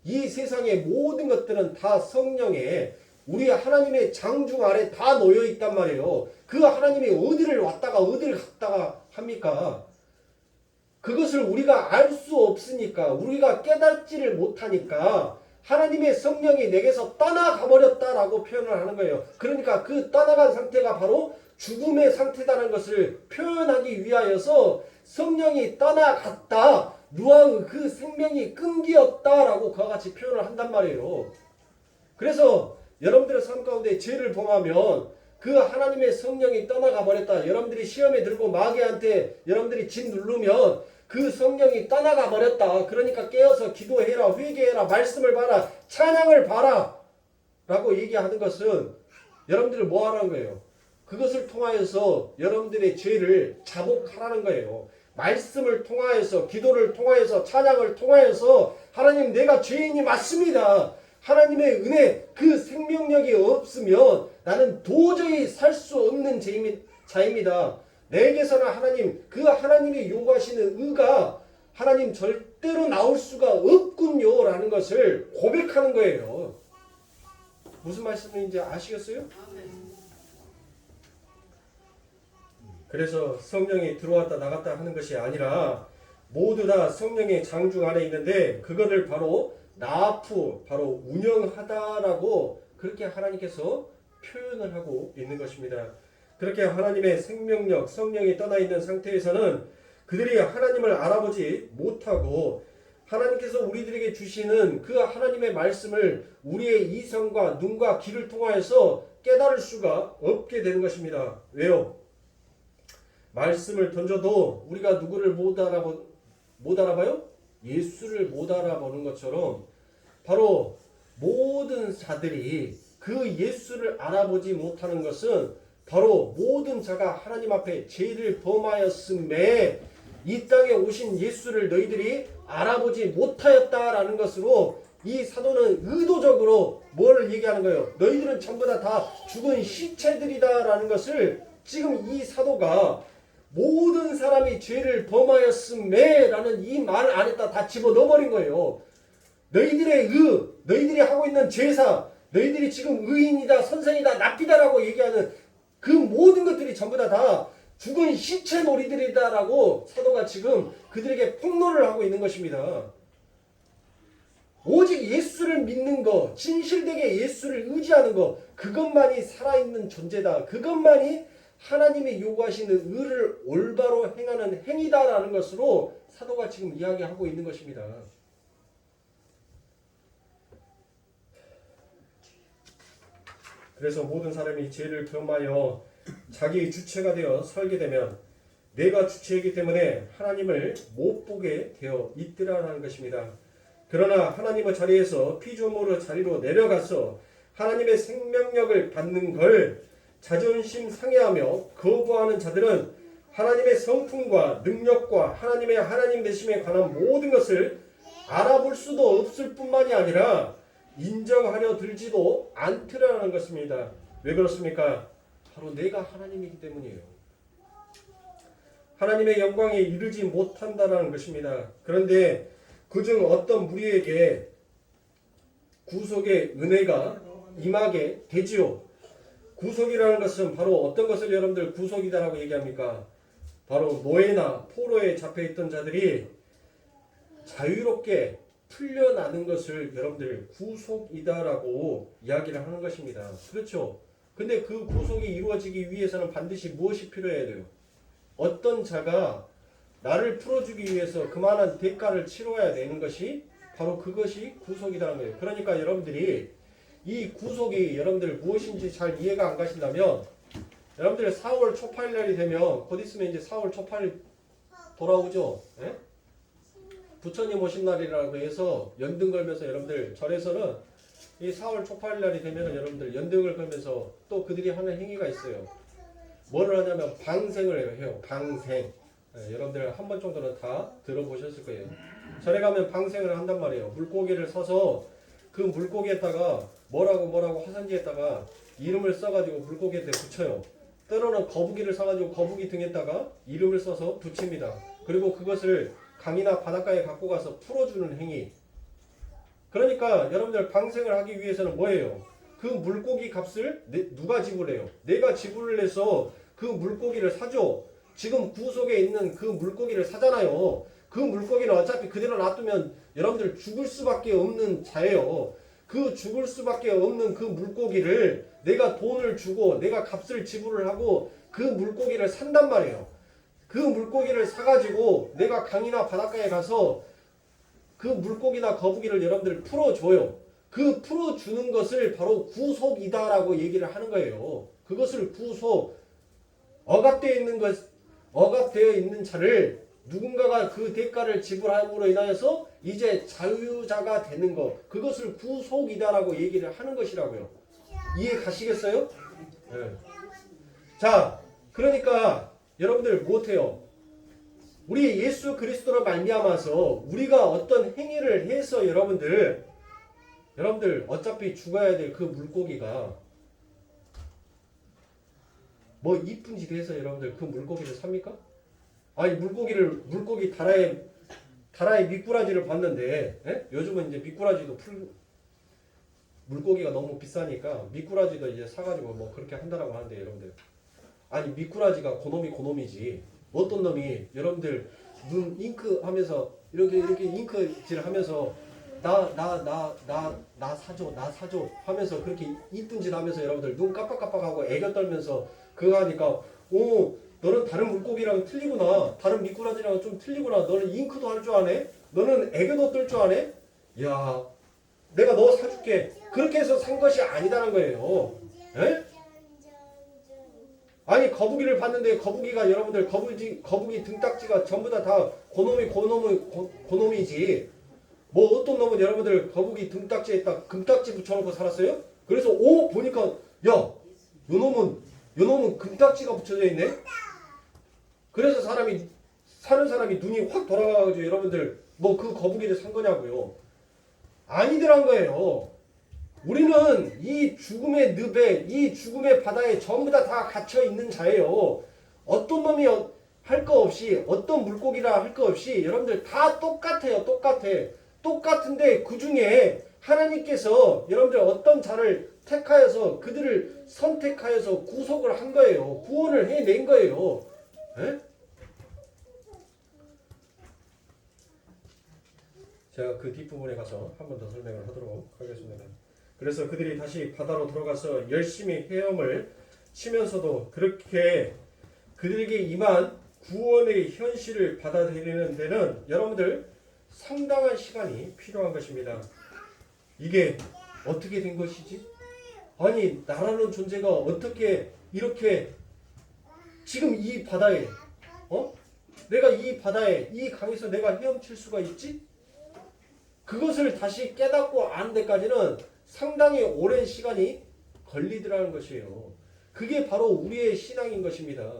이 세상의 모든 것들은 다 성령의, 우리 하나님의 장중 아래 다 놓여 있단 말이에요. 그 하나님이 어디를 왔다가 어디를 갔다가 합니까? 그것을 우리가 알 수 없으니까, 우리가 깨닫지를 못하니까 하나님의 성령이 내게서 떠나가 버렸다라고 표현을 하는 거예요. 그러니까 그 떠나간 상태가 바로 죽음의 상태다는 것을 표현하기 위하여서 성령이 떠나갔다, 루아의 그 생명이 끊기었다라고 그와 같이 표현을 한단 말이에요. 그래서 여러분들의 삶 가운데 죄를 범하면 그 하나님의 성령이 떠나가 버렸다, 여러분들이 시험에 들고 마귀한테 여러분들이 진 누르면 그 성령이 떠나가 버렸다, 그러니까 깨어서 기도해라, 회개해라, 말씀을 봐라, 찬양을 봐라 라고 얘기하는 것은 여러분들을 뭐 하라는 거예요? 그것을 통하여서 여러분들의 죄를 자복하라는 거예요. 말씀을 통하여서, 기도를 통하여서, 찬양을 통하여서 하나님, 내가 죄인이 맞습니다. 하나님의 은혜, 그 생명력이 없으면 나는 도저히 살 수 없는 자입니다. 내게서는 하나님, 그 하나님이 요구하시는 의가 하나님 절대로 나올 수가 없군요 라는 것을 고백하는 거예요. 무슨 말씀인지 아시겠어요? 그래서 성령이 들어왔다 나갔다 하는 것이 아니라 모두 다 성령의 장중 안에 있는데 그거를 바로 나프, 바로 운영하다라고 그렇게 하나님께서 표현을 하고 있는 것입니다. 그렇게 하나님의 생명력, 성령이 떠나 있는 상태에서는 그들이 하나님을 알아보지 못하고 하나님께서 우리들에게 주시는 그 하나님의 말씀을 우리의 이성과 눈과 귀를 통하여서 깨달을 수가 없게 되는 것입니다. 왜요? 말씀을 던져도 우리가 누구를 못 알아봐요? 예수를 못 알아보는 것처럼 바로 모든 자들이 그 예수를 알아보지 못하는 것은 바로 모든 자가 하나님 앞에 죄를 범하였음에 이 땅에 오신 예수를 너희들이 알아보지 못하였다라는 것으로 이 사도는 의도적으로 뭘 얘기하는 거예요? 너희들은 전부 다 죽은 시체들이다라는 것을 지금 이 사도가 모든 사람이 죄를 범하였음에 라는 이 말 안에다 다 집어넣어버린 거예요. 너희들의 너희들이 하고 있는 제사, 너희들이 지금 의인이다, 선생이다, 납비다라고 얘기하는 그 모든 것들이 전부 다 죽은 시체 놀이들이다라고 사도가 지금 그들에게 폭로를 하고 있는 것입니다. 오직 예수를 믿는 것, 진실되게 예수를 의지하는 것, 그것만이 살아있는 존재다. 그것만이 하나님이 요구하시는 의를 올바로 행하는 행위다라는 것으로 사도가 지금 이야기하고 있는 것입니다. 그래서 모든 사람이 죄를 범하여 자기 주체가 되어 살게 되면 내가 주체이기 때문에 하나님을 못 보게 되어 있더라는 것입니다. 그러나 하나님의 자리에서 피조물의 자리로 내려가서 하나님의 생명력을 받는 걸 자존심 상해하며 거부하는 자들은 하나님의 성품과 능력과 하나님의 하나님 되심에 관한 모든 것을 알아볼 수도 없을 뿐만이 아니라 인정하려 들지도 않더라는 것입니다. 왜 그렇습니까? 바로 내가 하나님이기 때문이에요. 하나님의 영광에 이르지 못한다는 것입니다. 그런데 그중 어떤 무리에게 구속의 은혜가 임하게 되지요. 구속이라는 것은 바로 어떤 것을 여러분들 구속이다라고 얘기합니까? 바로 노예나 포로에 잡혀있던 자들이 자유롭게 풀려나는 것을 여러분들 구속이다라고 이야기를 하는 것입니다. 그렇죠? 근데 그 구속이 이루어지기 위해서는 반드시 무엇이 필요해야 돼요? 어떤 자가 나를 풀어주기 위해서 그만한 대가를 치러야 되는 것이 바로 그것이 구속이라는 거예요. 그러니까 여러분들이 이 구속이 여러분들 무엇인지 잘 이해가 안 가신다면 여러분들 4월 초파일날이 되면 곧 있으면 이제 4월 초파일 돌아오죠. 예? 부처님 오신 날이라고 해서 연등 걸면서 여러분들 절에서는 이 4월 초파일날이 되면 여러분들 연등을 걸면서 또 그들이 하는 행위가 있어요. 뭐를 하냐면 방생을 해요. 방생. 예, 여러분들 한 번 정도는 다 들어보셨을 거예요. 절에 가면 방생을 한단 말이에요. 물고기를 사서 그 물고기에다가 뭐라고 화산지에다가 이름을 써가지고 물고기한테 붙여요. 때로는 거북이를 사가지고 거북이 등에다가 이름을 써서 붙입니다. 그리고 그것을 강이나 바닷가에 갖고 가서 풀어주는 행위. 그러니까 여러분들 방생을 하기 위해서는 뭐예요? 그 물고기 값을 누가 지불해요? 내가 지불을 해서 그 물고기를 사죠. 지금 구속에 있는 그 물고기를 사잖아요. 그 물고기는 어차피 그대로 놔두면 여러분들 죽을 수밖에 없는 자예요. 그 죽을 수밖에 없는 그 물고기를 내가 돈을 주고 내가 값을 지불을 하고 그 물고기를 산단 말이에요. 그 물고기를 사가지고 내가 강이나 바닷가에 가서 그 물고기나 거북이를 여러분들 풀어줘요. 그 풀어주는 것을 바로 구속이다라고 얘기를 하는 거예요. 그것을 구속, 억압되어 있는 자를 누군가가 그 대가를 지불함으로 인하여서 이제 자유자가 되는 것, 그것을 구속이다라고 얘기를 하는 것이라고요. 이해 가시겠어요? 네. 자, 그러니까 여러분들 못해요. 우리 예수 그리스도로 말미암아서 우리가 어떤 행위를 해서 여러분들 여러분들 어차피 죽어야 될 그 물고기가 뭐 이쁜 짓 해서 여러분들 그 물고기를 삽니까? 아니 물고기 다라에 미꾸라지를 봤는데 예? 요즘은 이제 미꾸라지도 물고기가 너무 비싸니까 미꾸라지도 이제 사가지고 뭐 그렇게 한다라고 하는데 여러분들 아니 미꾸라지가 고놈이지 어떤 놈이 여러분들 눈 잉크 하면서 이렇게 잉크질 하면서 나 사줘 하면서 그렇게 이쁜 짓 하면서 여러분들 눈 깜빡깜빡하고 애교 떨면서 그거 하니까 오 너는 다른 물고기랑 틀리구나 다른 미꾸라지랑 좀 틀리구나 너는 잉크도 할 줄 아네 너는 애교도 떨 줄 아네 야 내가 너 사줄게 그렇게 해서 산 것이 아니다는 거예요. 에? 아니 거북이를 봤는데 거북이가 여러분들 거북이 등딱지가 전부 다 고놈이지 뭐 어떤 놈은 여러분들 거북이 등딱지에다 금딱지 붙여놓고 살았어요? 그래서 오 보니까 야 요 놈은 금딱지가 붙여져 있네. 그래서 사는 사람이 눈이 확 돌아가가지고 여러분들 뭐 그 거북이를 산 거냐고요. 아니더란 거예요. 우리는 이 죽음의 늪에 이 죽음의 바다에 전부 다 갇혀 있는 자예요. 어떤 놈이 할 거 없이 어떤 물고기라 할 거 없이 여러분들 다 똑같아요. 똑같은데 그 중에 하나님께서 여러분들 어떤 자를 택하여서 그들을 선택하여서 구속을 한 거예요. 구원을 해낸 거예요. 에? 제가 그 뒷부분에 가서 한 번 더 설명을 하도록 하겠습니다. 그래서 그들이 다시 바다로 들어가서 열심히 헤엄을 치면서도 그렇게 그들에게 임한 구원의 현실을 받아들이는 데는 여러분들 상당한 시간이 필요한 것입니다. 이게 어떻게 된 것이지? 아니 나라는 존재가 어떻게 이렇게 지금 이 바다에 내가 이 바다에 이 강에서 내가 헤엄칠 수가 있지? 그것을 다시 깨닫고 아는 데까지는 상당히 오랜 시간이 걸리더라는 것이에요. 그게 바로 우리의 신앙인 것입니다.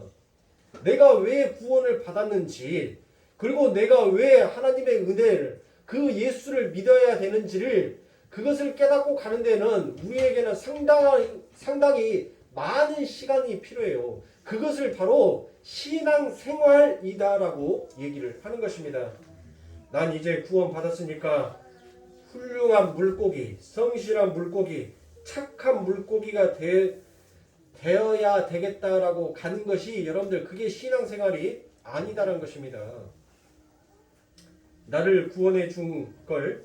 내가 왜 구원을 받았는지 그리고 내가 왜 하나님의 은혜를 그 예수를 믿어야 되는지를 그것을 깨닫고 가는 데는 우리에게는 상당히 많은 시간이 필요해요. 그것을 바로 신앙생활이다라고 얘기를 하는 것입니다. 난 이제 구원 받았으니까 훌륭한 물고기, 성실한 물고기, 착한 물고기가 되어야 되겠다라고 가는 것이 여러분들 그게 신앙생활이 아니다라는 것입니다. 나를 구원해 준 걸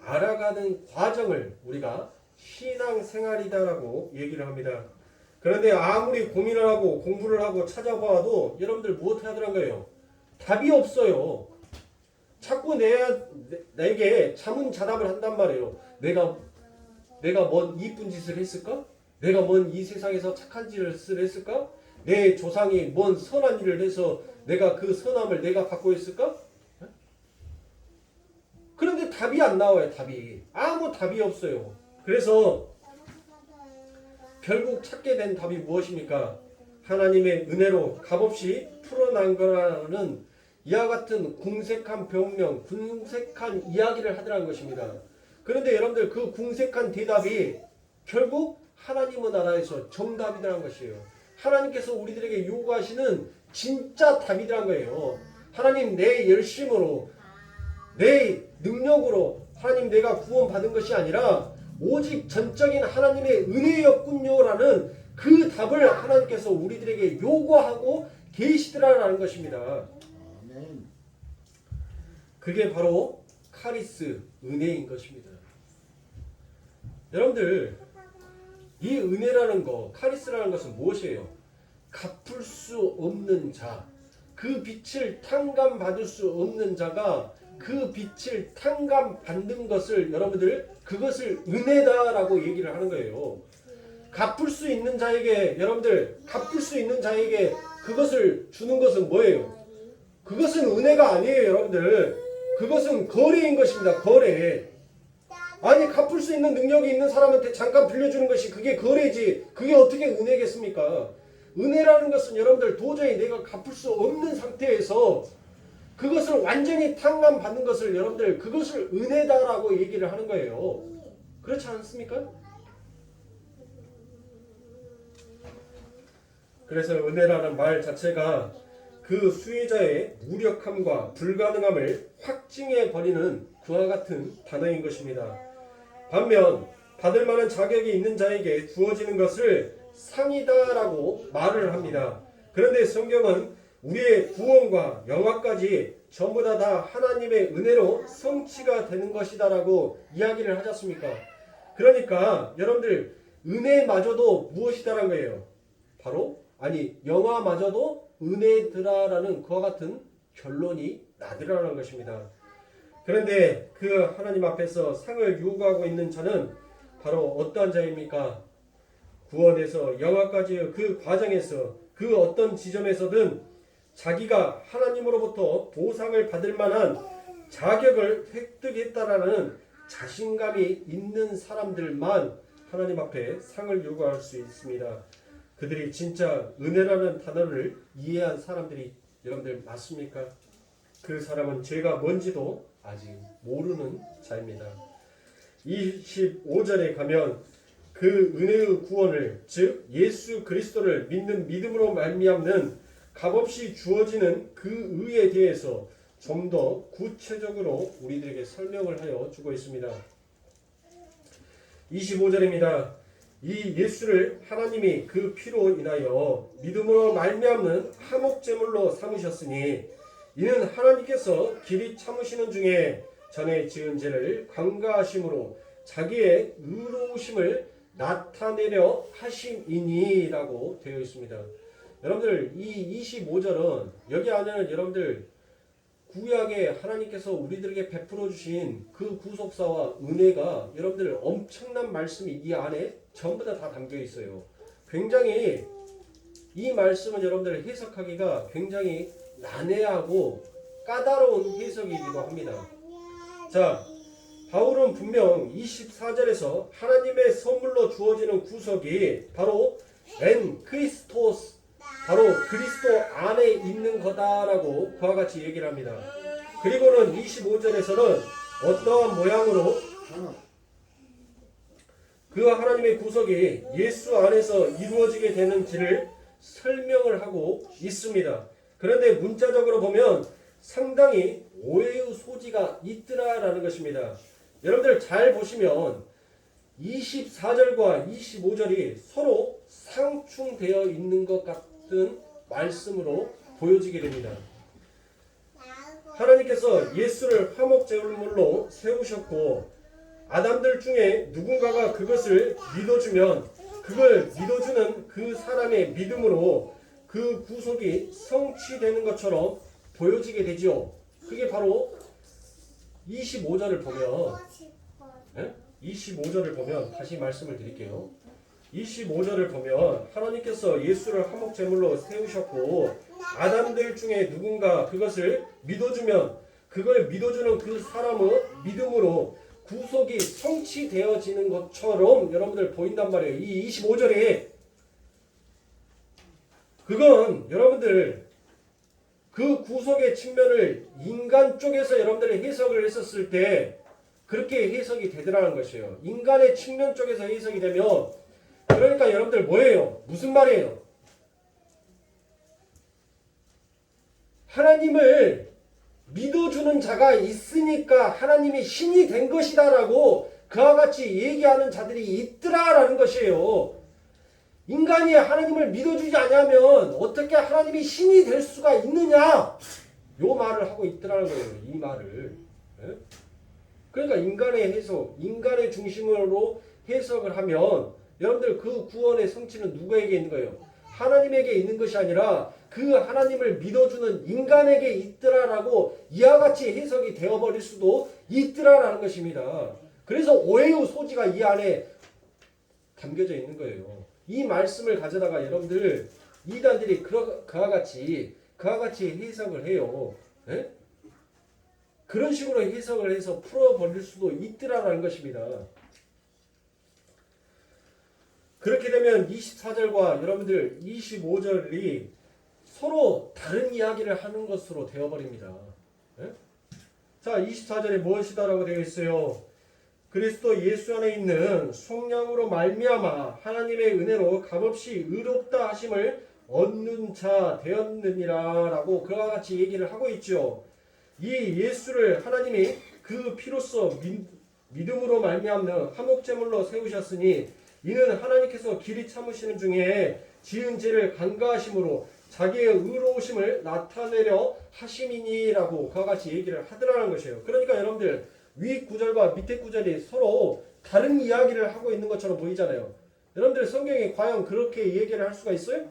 알아가는 과정을 우리가 신앙생활이다라고 얘기를 합니다. 그런데 아무리 고민을 하고 공부를 하고 찾아봐도 여러분들 무엇 하더란 거예요? 답이 없어요. 자꾸 내게 자문자답을 한단 말이에요. 내가 뭔 이쁜 짓을 했을까? 내가 뭔 이 세상에서 착한 짓을 했을까? 내 조상이 뭔 선한 일을 해서 내가 그 선함을 내가 받고 있을까? 그런데 답이 안 나와요. 답이. 아무 답이 없어요. 그래서 결국 찾게 된 답이 무엇입니까? 하나님의 은혜로 값없이 풀어난 거라는 이와 같은 궁색한 병명, 궁색한 이야기를 하더라는 것입니다. 그런데 여러분들 그 궁색한 대답이 결국 하나님의 나라에서 정답이라는 것이에요. 하나님께서 우리들에게 요구하시는 진짜 답이라는 거예요. 하나님 내 열심으로 내 능력으로 하나님 내가 구원받은 것이 아니라 오직 전적인 하나님의 은혜였군요라는 그 답을 하나님께서 우리들에게 요구하고 계시더라라는 것입니다. 그게 바로 카리스, 은혜인 것입니다. 여러분들 이 은혜라는 거, 카리스라는 것은 무엇이에요? 갚을 수 없는 자, 그 빛을 탕감받을 수 없는 자가 그 빛을 탕감받는 것을 여러분들 그것을 은혜다라고 얘기를 하는 거예요. 갚을 수 있는 자에게 여러분들 갚을 수 있는 자에게 그것을 주는 것은 뭐예요? 그것은 은혜가 아니에요. 여러분들 그것은 거래인 것입니다. 거래. 아니 갚을 수 있는 능력이 있는 사람한테 잠깐 빌려주는 것이 그게 거래지 그게 어떻게 은혜겠습니까? 은혜라는 것은 여러분들 도저히 내가 갚을 수 없는 상태에서 그것을 완전히 탕감받는 것을 여러분들 그것을 은혜다라고 얘기를 하는 거예요. 그렇지 않습니까? 그래서 은혜라는 말 자체가 그 수혜자의 무력함과 불가능함을 확증해 버리는 그와 같은 단어인 것입니다. 반면 받을 만한 자격이 있는 자에게 주어지는 것을 상이다라고 말을 합니다. 그런데 성경은 우리의 구원과 영화까지 전부 다 하나님의 은혜로 성취가 되는 것이다라고 이야기를 하지 않습니까? 그러니까 여러분들 은혜마저도 무엇이다라는 거예요? 바로 영화마저도 은혜더라라는 그와 같은 결론이 나더라라는 것입니다. 그런데 그 하나님 앞에서 상을 요구하고 있는 자는 바로 어떠한 자입니까? 구원에서 영화까지의 그 과정에서 그 어떤 지점에서든 자기가 하나님으로부터 보상을 받을 만한 자격을 획득했다라는 자신감이 있는 사람들만 하나님 앞에 상을 요구할 수 있습니다. 그들이 진짜 은혜라는 단어를 이해한 사람들이 여러분들 맞습니까? 그 사람은 죄가 뭔지도 아직 모르는 자입니다. 25절에 가면 그 은혜의 구원을, 즉 예수 그리스도를 믿는 믿음으로 말미암는 값없이 주어지는 그 의에 대해서 좀 더 구체적으로 우리들에게 설명을 하여 주고 있습니다. 25절입니다. 이 예수를 하나님이 그 피로 인하여 믿음으로 말미암는 화목제물로 삼으셨으니 이는 하나님께서 길이 참으시는 중에 전에 지은 죄를 관가하심으로 자기의 의로우심을 나타내려 하심이니라고 되어 있습니다. 여러분들 이 25절은 여기 안에는 여러분들 구약에 하나님께서 우리들에게 베풀어 주신 그 구속사와 은혜가 여러분들 엄청난 말씀이 이 안에 전부 다 담겨 있어요. 굉장히 이 말씀은 여러분들 해석하기가 굉장히 난해하고 까다로운 해석이기도 합니다. 자, 바울은 분명 24절에서 하나님의 선물로 주어지는 구속이 바로 엔 크리스토스, 바로 그리스도 안에 있는 거다라고 그와 같이 얘기를 합니다. 그리고는 25절에서는 어떠한 모양으로 그 하나님의 구속이 예수 안에서 이루어지게 되는지를 설명을 하고 있습니다. 그런데 문자적으로 보면 상당히 오해의 소지가 있더라라는 것입니다. 여러분들 잘 보시면 24절과 25절이 서로 상충되어 있는 것 같은 말씀으로 보여지게 됩니다. 하나님께서 예수를 화목제물로 세우셨고 아담들 중에 누군가가 그것을 믿어주면 그걸 믿어주는 그 사람의 믿음으로 그 구속이 성취되는 것처럼 보여지게 되죠. 그게 바로 25절을 보면 25절을 보면 다시 말씀을 드릴게요. 25절을 보면 하나님께서 예수를 화목제물로 세우셨고 아담들 중에 누군가 그것을 믿어주면 그걸 믿어주는 그 사람의 믿음으로 구속이 성취되어지는 것처럼 여러분들 보인단 말이에요. 이 25절에 그건 여러분들 그 구속의 측면을 인간 쪽에서 여러분들이 해석을 했었을 때 그렇게 해석이 되더라는 것이에요. 인간의 측면 쪽에서 해석이 되면 그러니까 여러분들 뭐예요? 무슨 말이에요? 하나님을 믿어주는 자가 있으니까 하나님이 신이 된 것이다라고 그와 같이 얘기하는 자들이 있더라라는 것이에요. 인간이 하나님을 믿어주지 않으면 어떻게 하나님이 신이 될 수가 있느냐? 요 말을 하고 있더라는 거예요. 이 말을. 그러니까 인간의 해석, 인간의 중심으로 해석을 하면 여러분들 그 구원의 성취는 누구에게 있는 거예요? 하나님에게 있는 것이 아니라 그 하나님을 믿어주는 인간에게 있더라라고 이와 같이 해석이 되어버릴 수도 있더라라는 것입니다. 그래서 오해의 소지가 이 안에 담겨져 있는 거예요. 이 말씀을 가져다가 여러분들 이단들이 그와 같이 해석을 해요. 에? 그런 식으로 해석을 해서 풀어버릴 수도 있더라라는 것입니다. 그렇게 되면 24절과 여러분들 25절이 서로 다른 이야기를 하는 것으로 되어버립니다. 에? 자, 24절에 무엇이다라고 되어 있어요? 그리스도 예수 안에 있는 성령으로 말미암아 하나님의 은혜로 값없이 의롭다 하심을 얻는 자 되었느니라 라고 그와 같이 얘기를 하고 있죠. 이 예수를 하나님이 그 피로써 믿음으로 말미암는 화목제물로 세우셨으니 이는 하나님께서 길이 참으시는 중에 지은 죄를 간과하심으로 자기의 의로우심을 나타내려 하심이니라고 그와 같이 얘기를 하더라는 것이에요. 그러니까 여러분들 위 구절과 밑에 구절이 서로 다른 이야기를 하고 있는 것처럼 보이잖아요. 여러분들 성경이 과연 그렇게 얘기를 할 수가 있어요?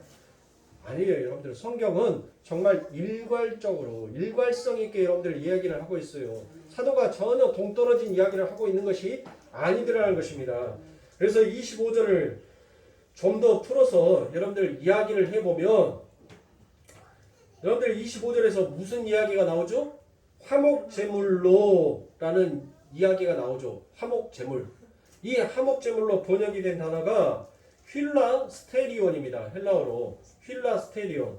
아니에요. 여러분들 성경은 정말 일괄성 있게 여러분들 이야기를 하고 있어요. 사도가 전혀 동떨어진 이야기를 하고 있는 것이 아니더라는 것입니다. 그래서 25절을 좀 더 풀어서 여러분들 이야기를 해보면 여러분들 25절에서 무슨 이야기가 나오죠? 화목제물로 라는 이야기가 나오죠. 화목제물. 이 화목제물로 번역이 된 단어가 휠라스테리온입니다. 헬라어로 휠라스테리온.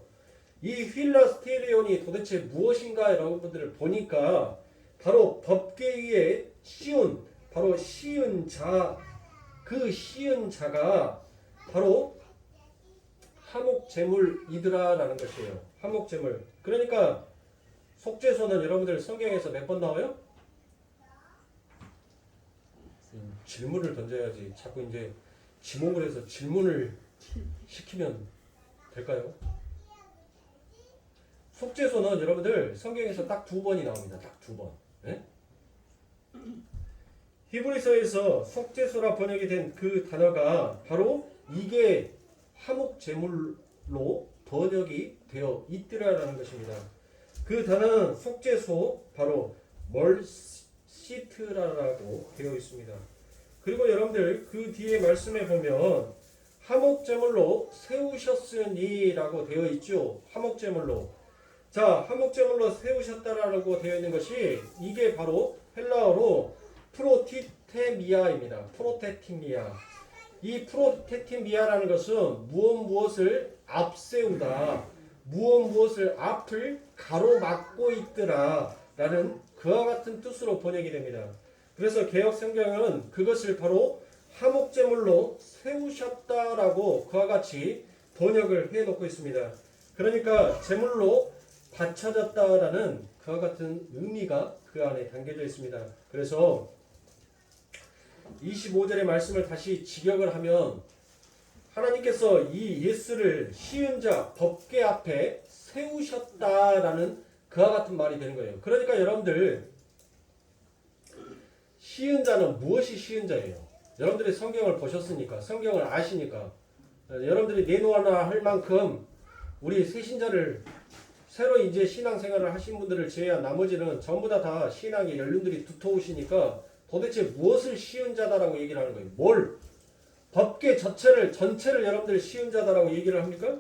이 휠라스테리온이 도대체 무엇인가 여러분들 보니까 바로 법궤 위에 바로 씌운 자, 그 씌운 자가 바로 화목제물이더라라는 것이에요. 화목제물. 그러니까 속죄소는 여러분들 성경에서 몇 번 나와요? 질문을 던져야지. 자꾸 이제 지목을 해서 질문을 시키면 될까요? 속죄소는 여러분들 성경에서 딱 2번이 나옵니다. 딱 2번. 네? 히브리서에서 속죄소라 번역이 된 그 단어가 바로 이게 화목제물로 번역이 되어 있더라라는 것입니다. 그 단어는 속죄소 바로 멀시트라라고 되어 있습니다. 그리고 여러분들 그 뒤에 말씀에 보면 화목제물로 세우셨으니라고 되어 있죠. 화목제물로. 자, 화목제물로 세우셨다라고 되어 있는 것이 이게 바로 헬라어로 프로티테미아입니다. 프로테티미아. 이 프로테티미아라는 것은 무엇을 앞세우다, 무엇을 앞을 가로막고 있더라 라는 그와 같은 뜻으로 번역이 됩니다. 그래서 개역 성경은 그것을 바로 화목제물로 세우셨다라고 그와 같이 번역을 해놓고 있습니다. 그러니까 제물로 바쳐졌다라는 그와 같은 의미가 그 안에 담겨져 있습니다. 그래서 25절의 말씀을 다시 직역을 하면 하나님께서 이 예수를 시은 자 법궤 앞에 세우셨다라는 그와 같은 말이 되는 거예요. 그러니까 여러분들 시은 자는 무엇이 시은 자예요? 여러분들이 성경을 보셨으니까, 성경을 아시니까, 여러분들이 내놓아라 할 만큼 우리 새신자를 새로 이제 신앙생활을 하신 분들을 제외한 나머지는 전부 다 신앙의 연륜들이 두터우시니까 도대체 무엇을 시은 자다라고 얘기를 하는 거예요? 뭘? 법궤 전체를 여러분들 시은 자다라고 얘기를 합니까?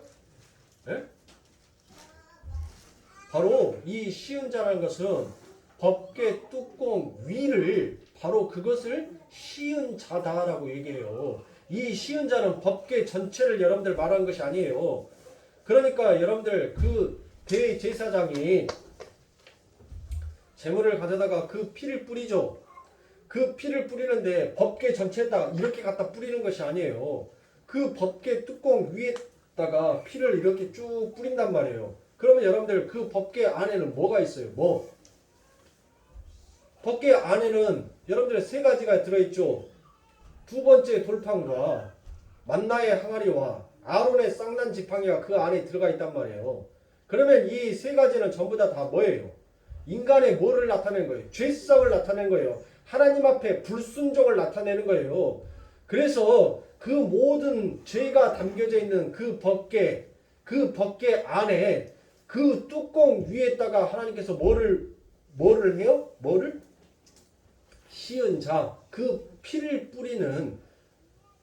네? 바로 이 시은 자라는 것은 법궤 뚜껑 위를 바로 그것을 시은 자다라고 얘기해요. 이 시은 자는 법궤 전체를 여러분들 말하는 것이 아니에요. 그러니까 여러분들 그 대제사장이 제물을 가져다가 그 피를 뿌리죠. 그 피를 뿌리는데 법궤 전체에다 이렇게 갖다 뿌리는 것이 아니에요. 그 법궤 뚜껑 위에다가 피를 이렇게 쭉 뿌린단 말이에요. 그러면 여러분들 그 법궤 안에는 뭐가 있어요? 뭐? 법궤 안에는 여러분들 3가지가 들어있죠. 2번째 돌판과 만나의 항아리와 아론의 쌍난 지팡이가 그 안에 들어가 있단 말이에요. 그러면 이 3가지는 전부 다 뭐예요? 인간의 뭐를 나타내는 거예요? 죄성을 나타내는 거예요. 하나님 앞에 불순종을 나타내는 거예요. 그래서 그 모든 죄가 담겨져 있는 그 법궤 안에 그 뚜껑 위에다가 하나님께서 뭐를 해요? 시은 자, 그 피를 뿌리는,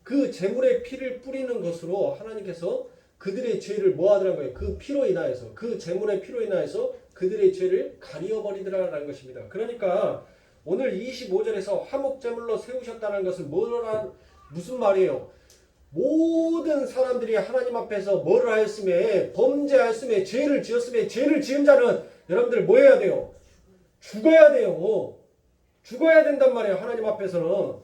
그 제물의 피를 뿌리는 것으로 하나님께서 그들의 죄를 뭐 하더라는 거예요? 그 피로 인하여서, 그 제물의 피로 인하여서 그들의 죄를 가리어버리더라라는 것입니다. 그러니까 오늘 25절에서 화목제물로 세우셨다는 것은 무슨 말이에요? 모든 사람들이 하나님 앞에서 뭐를 하였음에, 범죄하였음에, 죄를 지었음에, 죄를 지은 자는 여러분들 뭐 해야 돼요? 죽어야 돼요. 죽어야 된단 말이에요. 하나님 앞에서는.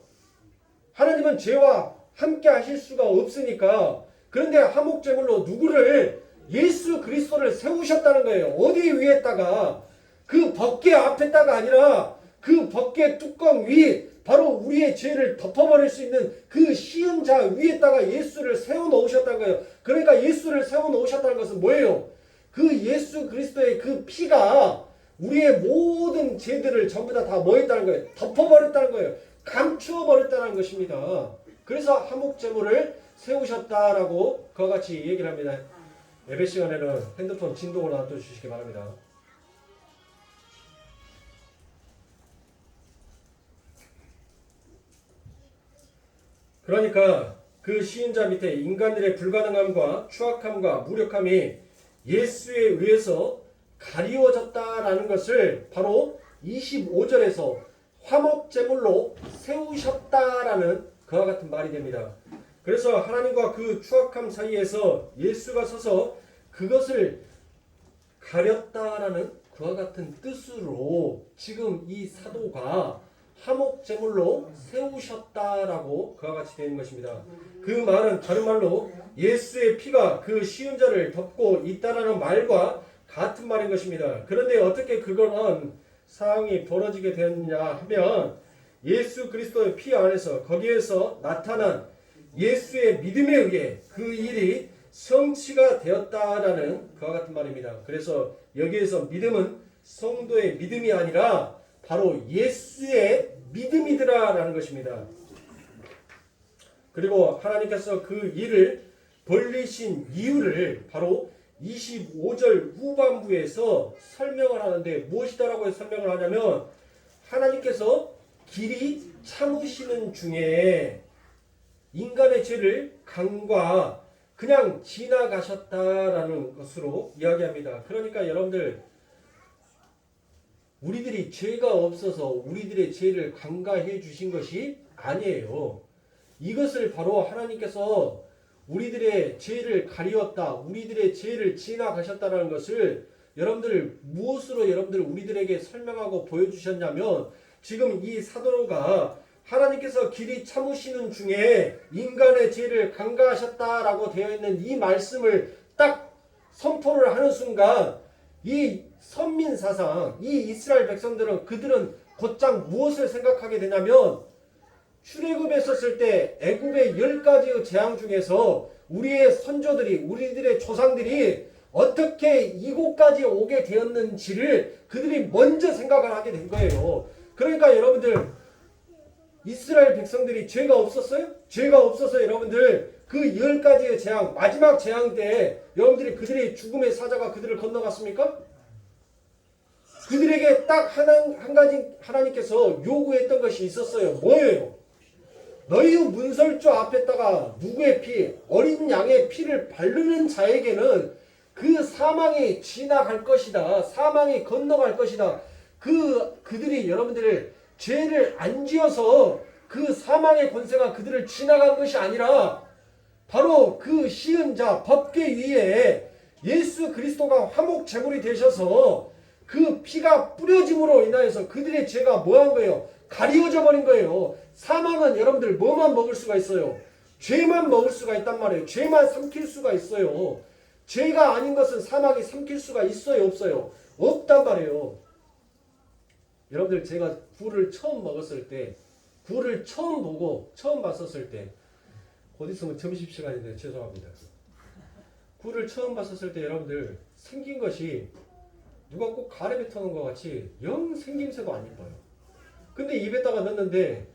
하나님은 죄와 함께 하실 수가 없으니까. 그런데 화목제물로 누구를? 예수 그리스도를 세우셨다는 거예요. 어디 위에다가? 그 법궤 앞에다가 아니라 그 법궤 뚜껑 위, 바로 우리의 죄를 덮어버릴 수 있는 그 시은자 위에다가 예수를 세워놓으셨다는 거예요. 그러니까 예수를 세워놓으셨다는 것은 뭐예요? 그 예수 그리스도의 그 피가 우리의 모든 죄들을 전부 다 뭐 했다는 거예요? 덮어버렸다는 거예요. 감추어버렸다는 것입니다. 그래서 화목제물을 세우셨다라고 그와 같이 얘기를 합니다. 예배 시간에는 핸드폰 진동을 놔두시기 바랍니다. 그러니까 그 시인자 밑에 인간들의 불가능함과 추악함과 무력함이 예수에 의해서 가리워졌다라는 것을 바로 25절에서 화목제물로 세우셨다라는 그와 같은 말이 됩니다. 그래서 하나님과 그 추악함 사이에서 예수가 서서 그것을 가렸다라는 그와 같은 뜻으로 지금 이 사도가 화목제물로 세우셨다라고 그와 같이 되는 것입니다. 그 말은 다른 말로 예수의 피가 그 시은자를 덮고 있다라는 말과 같은 말인 것입니다. 그런데 어떻게 그거는 상황이 벌어지게 되었냐 하면 예수 그리스도의 피 안에서 거기에서 나타난 예수의 믿음에 의해 그 일이 성취가 되었다라는 그와 같은 말입니다. 그래서 여기에서 믿음은 성도의 믿음이 아니라 바로 예수의 믿음이더라라는 것입니다. 그리고 하나님께서 그 일을 벌리신 이유를 바로 25절 후반부에서 설명을 하는데 무엇이다라고 설명을 하냐면 하나님께서 길이 참으시는 중에 인간의 죄를 간과 그냥 지나가셨다라는 것으로 이야기합니다. 그러니까 여러분들 우리들이 죄가 없어서 우리들의 죄를 간과해 주신 것이 아니에요. 이것을 바로 하나님께서 우리들의 죄를 가리웠다, 우리들의 죄를 지나가셨다라는 것을 여러분들 무엇으로 여러분들 우리들에게 설명하고 보여주셨냐면 지금 이 사도가 하나님께서 길이 참으시는 중에 인간의 죄를 간과하셨다라고 되어 있는 이 말씀을 딱 선포를 하는 순간 이 선민사상, 이 이스라엘 백성들은 그들은 곧장 무엇을 생각하게 되냐면 출애굽에 있었을 때 애굽의 10가지의 재앙 중에서 우리의 선조들이 우리들의 조상들이 어떻게 이곳까지 오게 되었는지를 그들이 먼저 생각을 하게 된 거예요. 그러니까 여러분들 이스라엘 백성들이 죄가 없었어요? 죄가 없어서 여러분들 그 10가지의 재앙 마지막 재앙 때 여러분들이 그들의 죽음의 사자가 그들을 건너갔습니까? 그들에게 딱 한 가지 하나님께서 요구했던 것이 있었어요. 뭐예요? 너희 문설주 앞에다가 누구의 피, 어린 양의 피를 바르는 자에게는 그 사망이 지나갈 것이다. 사망이 건너갈 것이다. 그들이 여러분들의 죄를 안 지어서 그 사망의 권세가 그들을 지나간 것이 아니라 바로 그 시은자 법궤 위에 예수 그리스도가 화목 제물이 되셔서 그 피가 뿌려짐으로 인하여서 그들의 죄가 뭐한 거예요? 가리워져 버린 거예요. 사망은 여러분들 뭐만 먹을 수가 있어요? 죄만 먹을 수가 있단 말이에요. 죄만 삼킬 수가 있어요. 죄가 아닌 것은 사망이 삼킬 수가 있어요? 없어요? 없단 말이에요. 여러분들 제가 굴을 처음 먹었을 때 굴을 처음 보고 처음 봤었을 때 곧 있으면 점심시간인데 죄송합니다. 굴을 처음 봤었을 때 여러분들 생긴 것이 누가 꼭 가래배 터는 것 같이 영 생김새도 안 이뻐요. 근데 입에다가 넣는데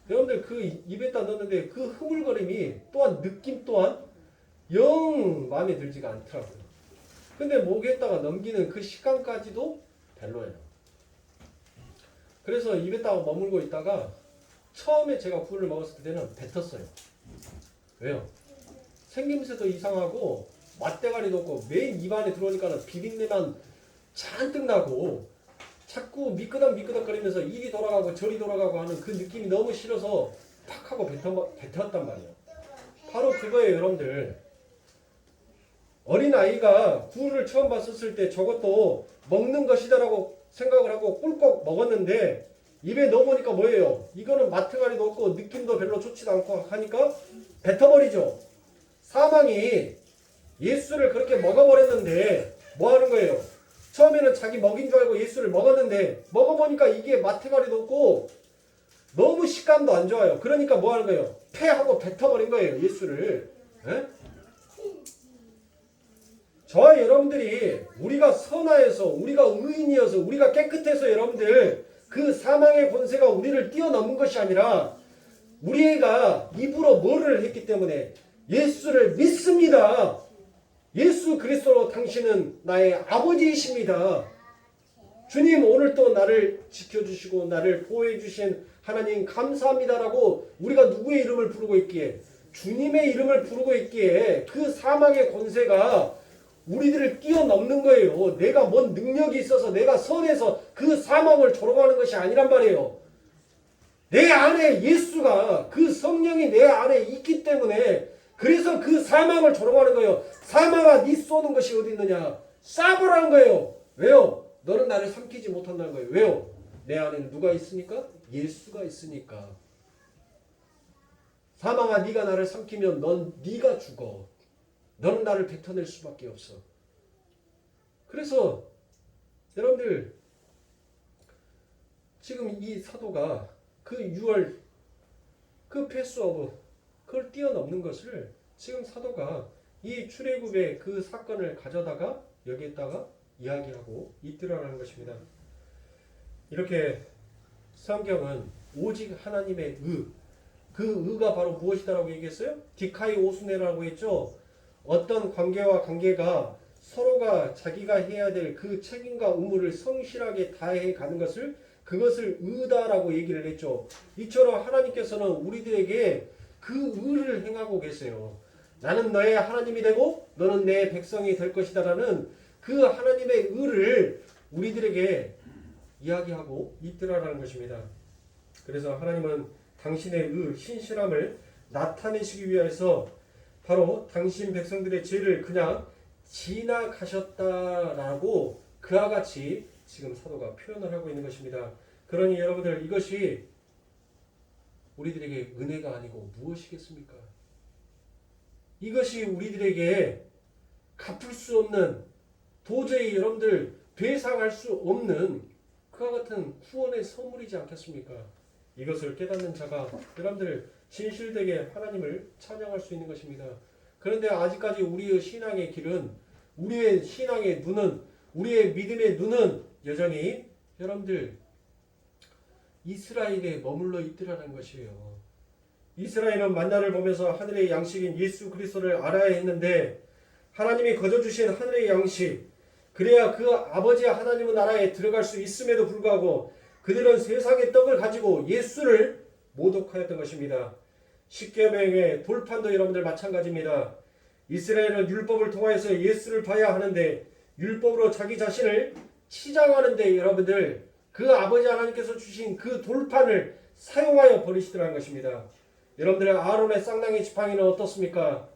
여러분들 그 입에다 넣는데 그 흐물거림이 또한 느낌 또한 영 마음에 들지가 않더라고요. 근데 목에다가 넘기는 그 식감까지도 별로예요. 그래서 입에다가 머물고 있다가 처음에 제가 굴을 먹었을 때는 뱉었어요. 왜요? 생김새도 이상하고 맛대가리도 없고 매일 입안에 들어오니까 비린내만 잔뜩 나고 자꾸 미끄덕거리면서 이리 돌아가고 저리 돌아가고 하는 그 느낌이 너무 싫어서 팍 하고 뱉었단 말이에요. 바로 그거예요. 여러분들 어린아이가 굴을 처음 봤었을 때 저것도 먹는 것이다라고 생각을 하고 꿀꺽 먹었는데 입에 넣어보니까 뭐예요? 이거는 마트가리도 없고 느낌도 별로 좋지도 않고 하니까 뱉어버리죠. 사망이 예수를 그렇게 먹어버렸는데 뭐 하는 거예요? 처음에는 자기 먹인 줄 알고 예수를 먹었는데 먹어보니까 이게 마트가리도 없고 너무 식감도 안 좋아요. 그러니까 뭐 하는 거예요? 패하고 뱉어버린 거예요. 예수를. 에? 저와 여러분들이 우리가 선하여서 우리가 의인이어서 우리가 깨끗해서 여러분들 그 사망의 권세가 우리를 뛰어넘은 것이 아니라 우리가 입으로 뭐를 했기 때문에 예수를 믿습니다. 예수 그리스도로 당신은 나의 아버지이십니다. 주님 오늘 또 나를 지켜주시고 나를 보호해 주신 하나님 감사합니다라고 우리가 누구의 이름을 부르고 있기에 주님의 이름을 부르고 있기에 그 사망의 권세가 우리들을 뛰어넘는 거예요. 내가 뭔 능력이 있어서 내가 선해서 그 사망을 조롱하는 것이 아니란 말이에요. 내 안에 예수가 그 성령이 내 안에 있기 때문에 그래서 그 사망을 조롱하는 거예요. 사망아 네 쏘는 것이 어디 있느냐. 쏴보라는 거예요. 왜요? 너는 나를 삼키지 못한다는 거예요. 왜요? 내 안에는 누가 있으니까? 예수가 있으니까. 사망아 네가 나를 삼키면 넌 네가 죽어. 너는 나를 뱉어낼 수밖에 없어. 그래서 여러분들 지금 이 사도가 그 6월 그 패스오브 그걸 뛰어넘는 것을 지금 사도가 이 출애굽의 그 사건을 가져다가 여기에다가 이야기하고 있더라는 것입니다. 이렇게 성경은 오직 하나님의 그 의가 바로 무엇이다라고 얘기했어요? 디카이 오수네라고 했죠. 어떤 관계가 서로가 자기가 해야 될 그 책임과 의무를 성실하게 다해 가는 것을 그것을 의다라고 얘기를 했죠. 이처럼 하나님께서는 우리들에게 그 의를 행하고 계세요. 나는 너의 하나님이 되고 너는 내 백성이 될 것이다라는 그 하나님의 의를 우리들에게 이야기하고 있더라라는 것입니다. 그래서 하나님은 당신의 신실함을 나타내시기 위해서 바로 당신 백성들의 죄를 그냥 지나가셨다라고 그와 같이 지금 사도가 표현을 하고 있는 것입니다. 그러니 여러분들 이것이 우리들에게 은혜가 아니고 무엇이겠습니까? 이것이 우리들에게 갚을 수 없는 도저히 여러분들 배상할 수 없는 그와 같은 구원의 선물이지 않겠습니까? 이것을 깨닫는 자가 여러분들 진실되게 하나님을 찬양할 수 있는 것입니다. 그런데 아직까지 우리의 신앙의 길은 우리의 신앙의 눈은 우리의 믿음의 눈은 여전히 여러분들 이스라엘에 머물러 있더라는 것이에요. 이스라엘은 만나를 보면서 하늘의 양식인 예수 그리스도를 알아야 했는데 하나님이 거저주신 하늘의 양식 그래야 그 아버지 하나님의 나라에 들어갈 수 있음에도 불구하고 그들은 세상의 떡을 가지고 예수를 모독하였던 것입니다. 십계명의 돌판도 여러분들 마찬가지입니다. 이스라엘은 율법을 통하여서 예수를 봐야 하는데 율법으로 자기 자신을 치장하는데 여러분들 그 아버지 하나님께서 주신 그 돌판을 사용하여 버리시더라는 것입니다. 여러분들 아론의 쌍낭이 지팡이는 어떻습니까?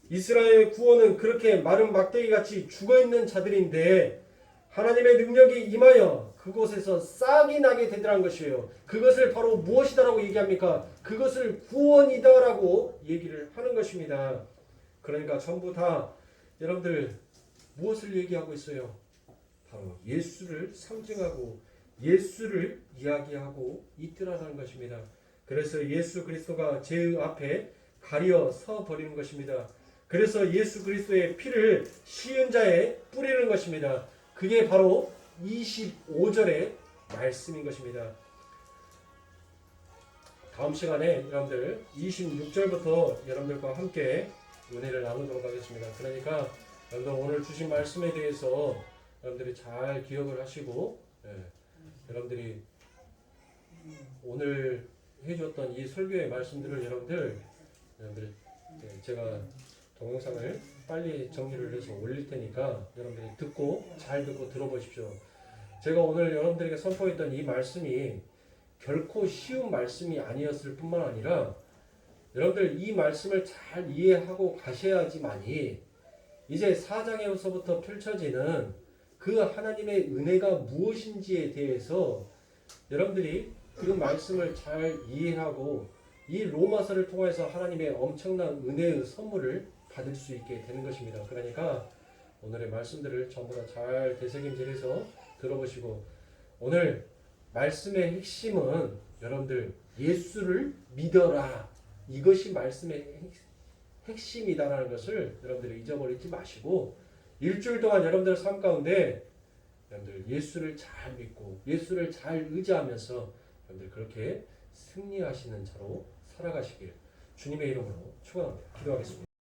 이스라엘의 구원은 그렇게 마른 막대기같이 죽어있는 자들인데 하나님의 능력이 임하여 그곳에서 싹이 나게 되더라는 것이에요. 그것을 바로 무엇이다라고 얘기합니까? 그것을 구원이다라고 얘기를 하는 것입니다. 그러니까 전부 다 여러분들 무엇을 얘기하고 있어요? 바로 예수를 상징하고 예수를 이야기하고 있더라는 것입니다. 그래서 예수 그리스도가 제 앞에 가려 서 버리는 것입니다. 그래서 예수 그리스도의 피를 시은자에 뿌리는 것입니다. 그게 바로 25절의 말씀인 것입니다. 다음 시간에 여러분들 26절부터 여러분들과 함께 은혜를 나누도록 하겠습니다. 그러니까 여러분들 오늘 주신 말씀에 대해서 여러분들이 잘 기억을 하시고 여러분들이 오늘 해주었던 이 설교의 말씀들을 여러분들 제가 동영상을 빨리 정리를 해서 올릴 테니까 여러분들이 잘 듣고 들어보십시오. 제가 오늘 여러분들에게 선포했던 이 말씀이 결코 쉬운 말씀이 아니었을 뿐만 아니라 여러분들 이 말씀을 잘 이해하고 가셔야지만이 이제 4장에서부터 펼쳐지는 그 하나님의 은혜가 무엇인지에 대해서 여러분들이 그 말씀을 잘 이해하고 이 로마서를 통해서 하나님의 엄청난 은혜의 선물을 받을 수 있게 되는 것입니다. 그러니까 오늘의 말씀들을 전부 다 잘 되새김질해서 들어보시고, 오늘 말씀의 핵심은 여러분들 예수를 믿어라, 이것이 말씀의 핵심이다라는 것을 여러분들이 잊어버리지 마시고, 일주일 동안 여러분들 삶 가운데 여러분들 예수를 잘 믿고 예수를 잘 의지하면서 여러분들 그렇게 승리하시는 자로 살아가시길 주님의 이름으로 축원합니다. 기도하겠습니다.